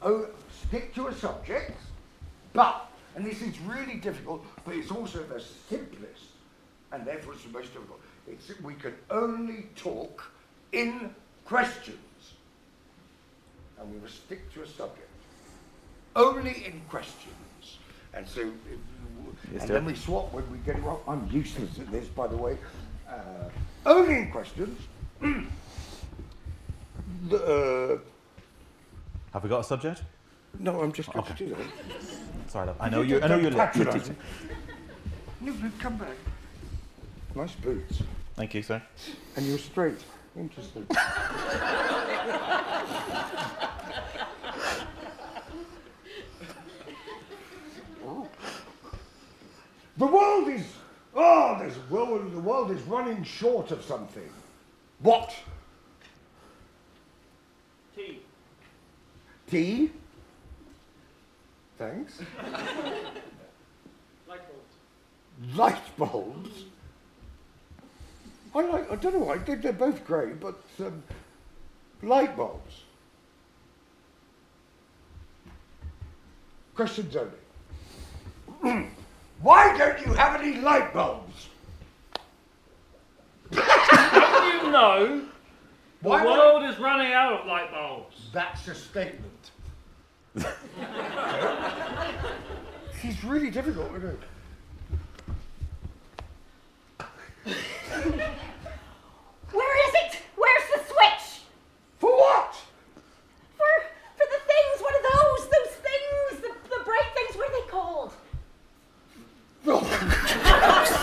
stick to a subject, but, and this is really difficult, but it's also the simplest, and therefore it's the most difficult. We can only talk in questions, and we will stick to a subject. Only in questions. And so, then we swap when we get it wrong. I'm useless at this, by the way. Only in questions. Have we got a subject? No, I'm just going to do that. Sorry, love. I know you're teaching. No, come back. Nice boots. Thank you, sir. And you're straight. Interesting. The world is... the world is running short of something. What? Tea. Tea? Thanks. Light bulbs. Light bulbs? I don't know why, they're both great, but light bulbs. Questions only. Why don't you have any light bulbs? How do you know the Why world is running out of light bulbs? That's a statement. It's really difficult, isn't it? Where is it? Where's the switch? For what? For the things. What are those? Those things. The bright things. What are they called?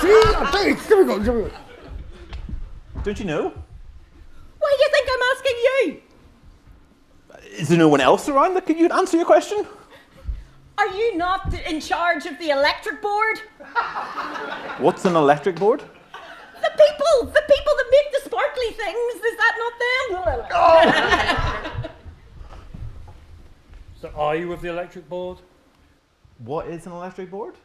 See, I tell you, it's difficult. Don't you know? Why do you think I'm asking you? Is there no one else around that could you answer your question? Are you not in charge of the electric board? What's an electric board? The people that make the sparkly things. Is that not them? So are you with the electric board? What is an electric board?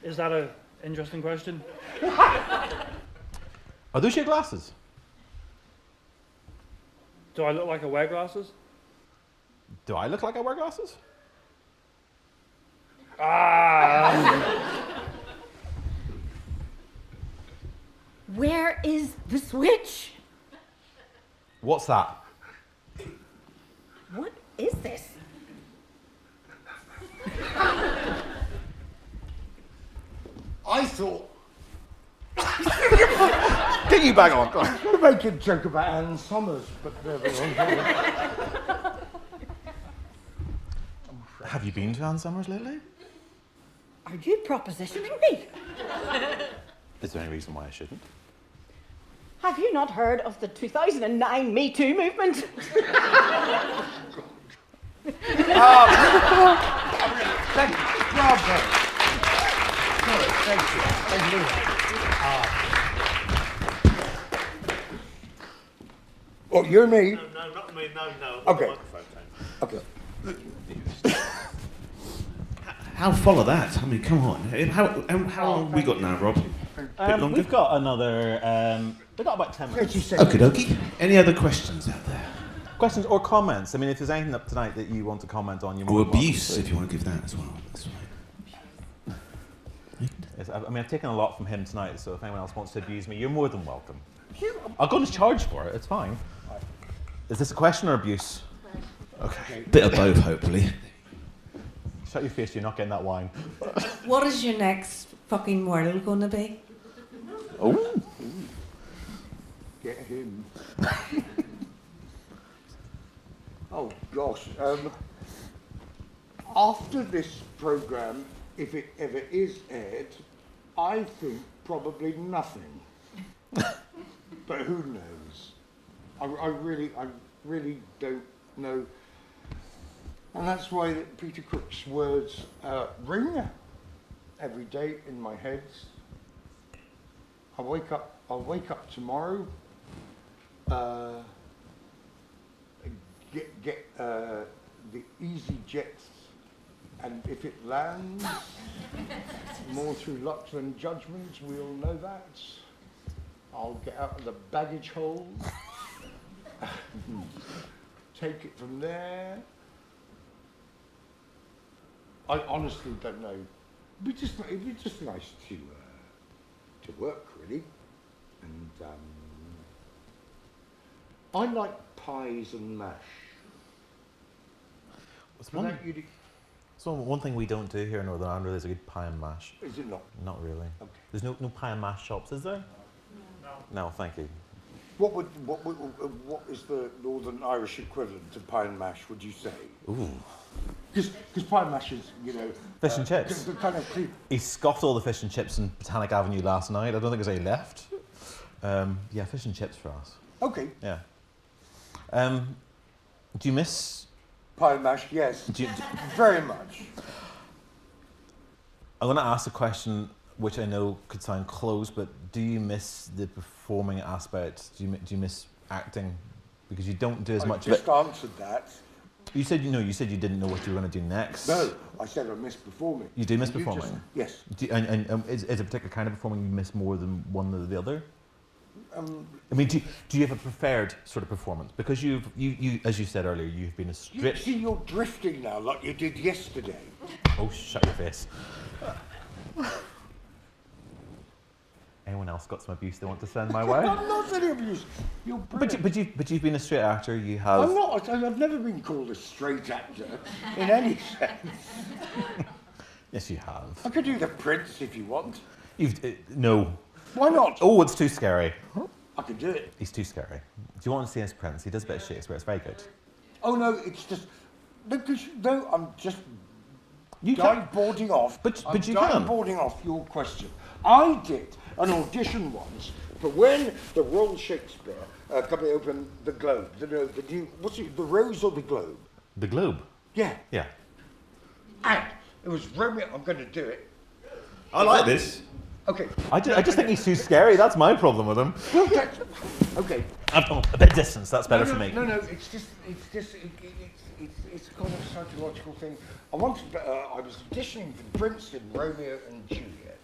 Is that an interesting question? Are those your glasses? Do I look like I wear glasses? Do I look like I wear glasses? Where is the switch? What's that? What is this? I thought... Get you back on. Go on. I was going to make a joke about Ann Summers, but there we are. Have you been to Ann Summers lately? Are you propositioning me? Is there any reason why I shouldn't? Have you not heard of the 2009 Me Too movement? Thank you. Bravo. Sorry, thank you. Thank you. Oh, you and me? No, not me. No. Okay. Okay. How follow that? I mean, come on. How long have we got now, Rob? We've got another. We've got about 10 minutes. Okie dokie. Any other questions out there? Questions or comments? I mean, if there's anything up tonight that you want to comment on, you Or abuse, if you want to give that as well. That's right. Yes, I mean, I've taken a lot from him tonight, so if anyone else wants to abuse me, you're more than welcome. I'll go and charge for it. It's fine. Is this a question or abuse? Okay. Bit of both, hopefully. Shut your face. You're not getting that wine. What is your next fucking moral going to be? Oh. Get him. Oh gosh. After this programme, if it ever is aired, I think probably nothing. But who knows? I really don't know. And that's why Peter Cook's words ring every day in my head. I'll wake up tomorrow. Get the easy jets, and if it lands, more through luck than judgment, we all know that. I'll get out of the baggage hold, take it from there. I honestly don't know. It'd be just nice to work, really. And I like pies and mash. So one thing we don't do here in Northern Ireland is a good pie and mash. Is it not? Not really. Okay. There's no pie and mash shops, is there? No, thank you. What is the Northern Irish equivalent to pie and mash, would you say? Ooh. Because pie and mash is, Fish and chips. The kind of He scoffed all the fish and chips in Botanic Avenue last night. I don't think there's any left. Yeah, fish and chips for us. Okay. Yeah. Do you miss pie and mash? Yes. Very much. I'm going to ask a question which I know could sound closed, but do you miss the performing aspect? Do you miss acting? Because you don't do as much of it. I just answered that. You said you didn't know what you were going to do next. No, I said I miss performing. You do miss performing? Yes. And is a particular kind of performing you miss more than one or the other? I mean, do you have a preferred sort of performance? Because you as you said earlier, you've been a strict... See, you're drifting now like you did yesterday. Oh, shut your face. Anyone else got some abuse they want to send my way? I'm not any abuse. You're brilliant. But you've been a straight actor. You have. I'm not. I've never been called a straight actor in any sense. Yes, you have. I could do the Prince if you want. No. Why not? Oh, it's too scary. I could do it. He's too scary. Do you want to see his Prince? He does a bit of Shakespeare. It's very good. Oh no, it's just no. I'm just you boarding off. But you can. Boarding off your question. I did an audition once for when the Royal Shakespeare company opened the Globe. The new, what's it? The Rose or the Globe? The Globe. Yeah. Yeah. And it was Romeo. I'm going to do it. I like this. Okay. I just think he's too scary. That's my problem with him. Well, okay. A bit of distance. That's better for me. No. It's a kind of psychological thing. I was auditioning for the Prince in Romeo and Juliet.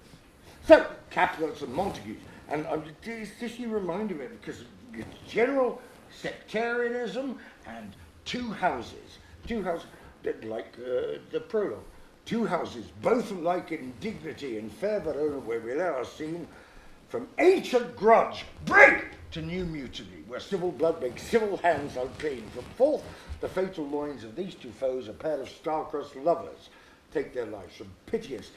So Capulets and Montagues, and this you reminded me because general sectarianism and two houses like the prologue. Two houses, both alike in dignity in fair Verona, where we are seen from ancient grudge break to new mutiny, where civil blood makes civil hands unclean. From forth the fatal loins of these two foes, a pair of star-crossed lovers take their lives. From piteous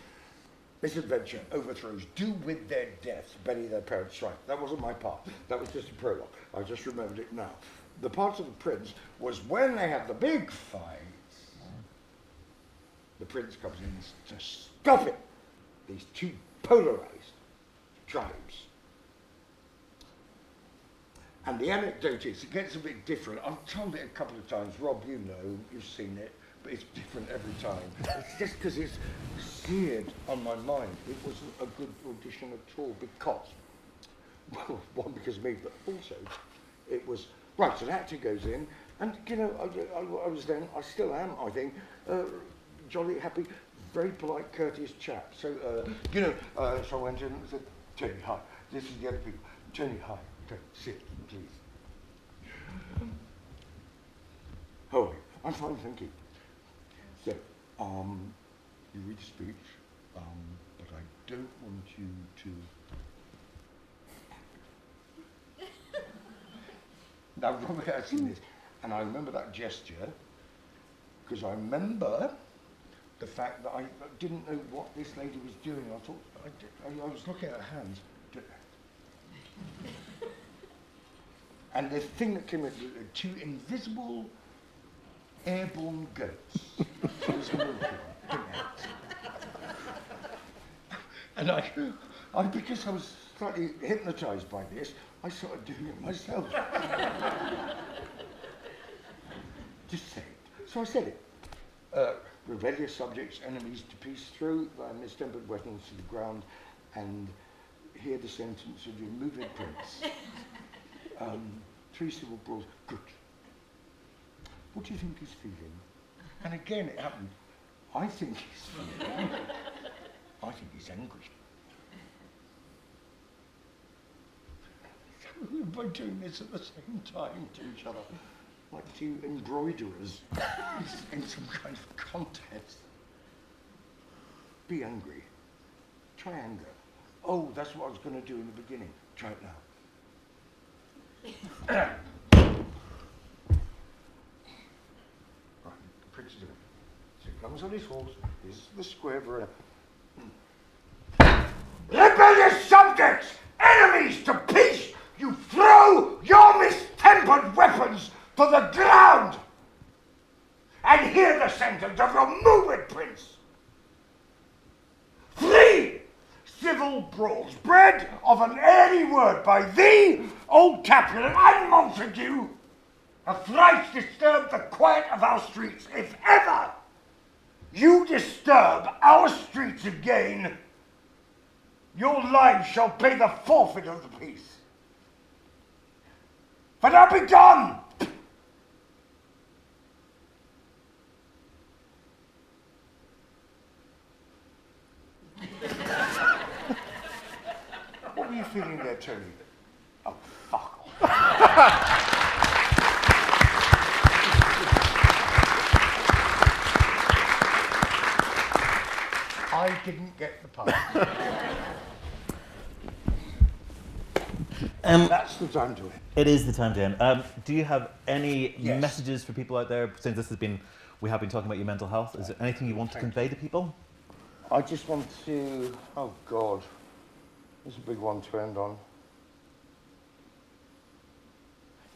misadventure overthrows do with their deaths bury their parents' strife. That wasn't my part. That was just a prologue. I just remembered it now. The part of the Prince was when they had the big fight. The Prince comes in to stop it. These two polarized tribes. And the anecdote is, it gets a bit different. I've told it a couple of times. Rob, you know, you've seen it, but it's different every time. It's just because it's seared on my mind. It wasn't a good audition at all because, well, one, because of me, but also it was, Right, so the actor goes in, and you know, I was then, I still am, I think, jolly, happy, very polite, courteous chap. So, you know, so I went in and said, Tony, hi, this is the other people. Tony, hi, Tony, sit, please. How are you? I'm fine, thank you. So, you read the speech, but I don't want you to... Now, Robert had seen this, and I remember that gesture, because I remember the fact that I didn't know what this lady was doing. I thought, I was looking at her hands. And the thing that came with two invisible airborne goats. She was walking, didn't it? And I, because I was slightly hypnotised by this, I started doing it myself. Just say it. So I said it. Rebellious subjects, enemies to peace, throw thy mistempered weapons to the ground, and hear the sentence of your moving prince. 3 civil brawls. Good. What do you think he's feeling? And again, it happened. I think he's feeling. I think he's angry. By doing this at the same time to each other, like two embroiderers in some kind of contest. Be angry. Try anger. Oh, that's what I was going to do in the beginning. Try it now. Right, the prince is in. So he comes on his horse. This is the square veranda. Rebellious subjects, enemies to peace, you throw your mistempered weapons to the ground and hear the sentence of your moving prince. 3 civil brawls, bred of an airy word by thee, old Capulet and Montague, have thrice disturbed the quiet of our streets. If ever you disturb our streets again, your lives shall pay the forfeit of the peace. But now be gone! What were you feeling there, Tony? Oh, fuck off. I didn't get the part. That's the time to end. It is the time to end. Do you have any Yes. messages for people out there? Since we have been talking about your mental health. Is there anything you want to convey to people? I just want to, oh God, this is a big one to end on.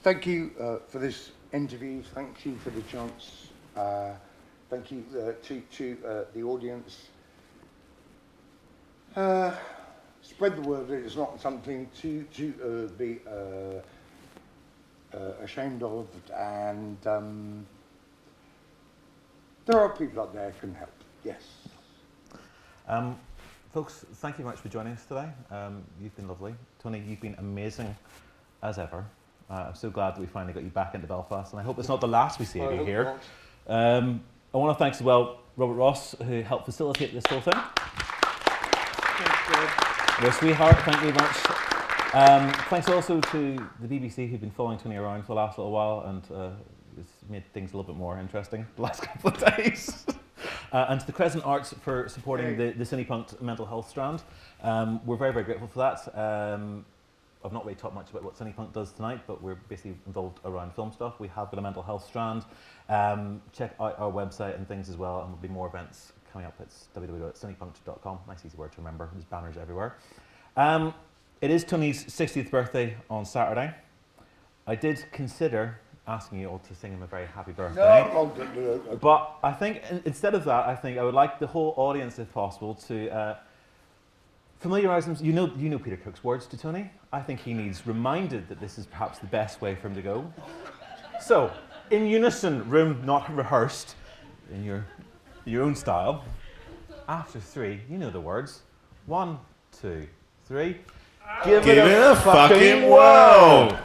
Thank you for this interview. Thank you for the chance. Thank you to the audience. Spread the word. It's not something to be ashamed of, and there are people out there who can help. Yes. Folks, thank you very much for joining us today. You've been lovely. Tony, you've been amazing as ever. I'm so glad that we finally got you back into Belfast, and I hope it's not the last we see of you here. I want to thank as well Robert Ross, who helped facilitate this whole thing. You're a sweetheart, thank you very much. Thanks also to the BBC, who've been following Tony around for the last little while, and it's made things a little bit more interesting the last couple of days. And to the Crescent Arts for supporting the Cinepunked mental health strand. We're very, very grateful for that. I've not really talked much about what Cinepunked does tonight, but we're basically involved around film stuff. We have got a mental health strand. Check out our website and things as well, and there'll be more events coming up. It's www.cinepunked.com. Nice, easy word to remember. There's banners everywhere. It is Tony's 60th birthday on Saturday. I did consider asking you all to sing him a very happy birthday. No. But I think instead of that, I think I would like the whole audience, if possible, to familiarise them. You know Peter Cook's words to Tony. I think he needs reminded that this is perhaps the best way for him to go. So, in unison, room not rehearsed, in your own style. After 3, you know the words. 1, 2, 3. Give it a fucking wow!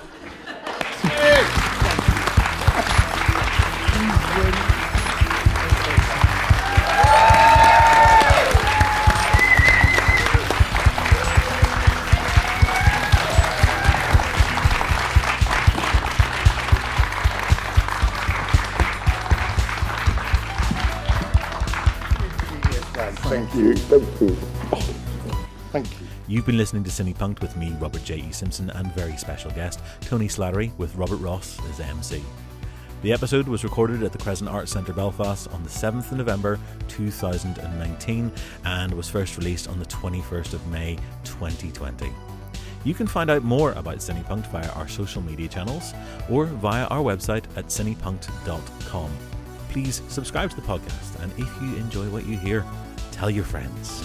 Thank you. Thank you. Thank you. You've been listening to Cine Punked with me, Robert JE Simpson, and very special guest, Tony Slattery, with Robert Ross as MC. The episode was recorded at the Crescent Arts Centre Belfast on the 7th of November 2019 and was first released on the 21st of May 2020. You can find out more about Cine Punked via our social media channels or via our website at cinepunkt.com. Please subscribe to the podcast, and if you enjoy what you hear, tell your friends.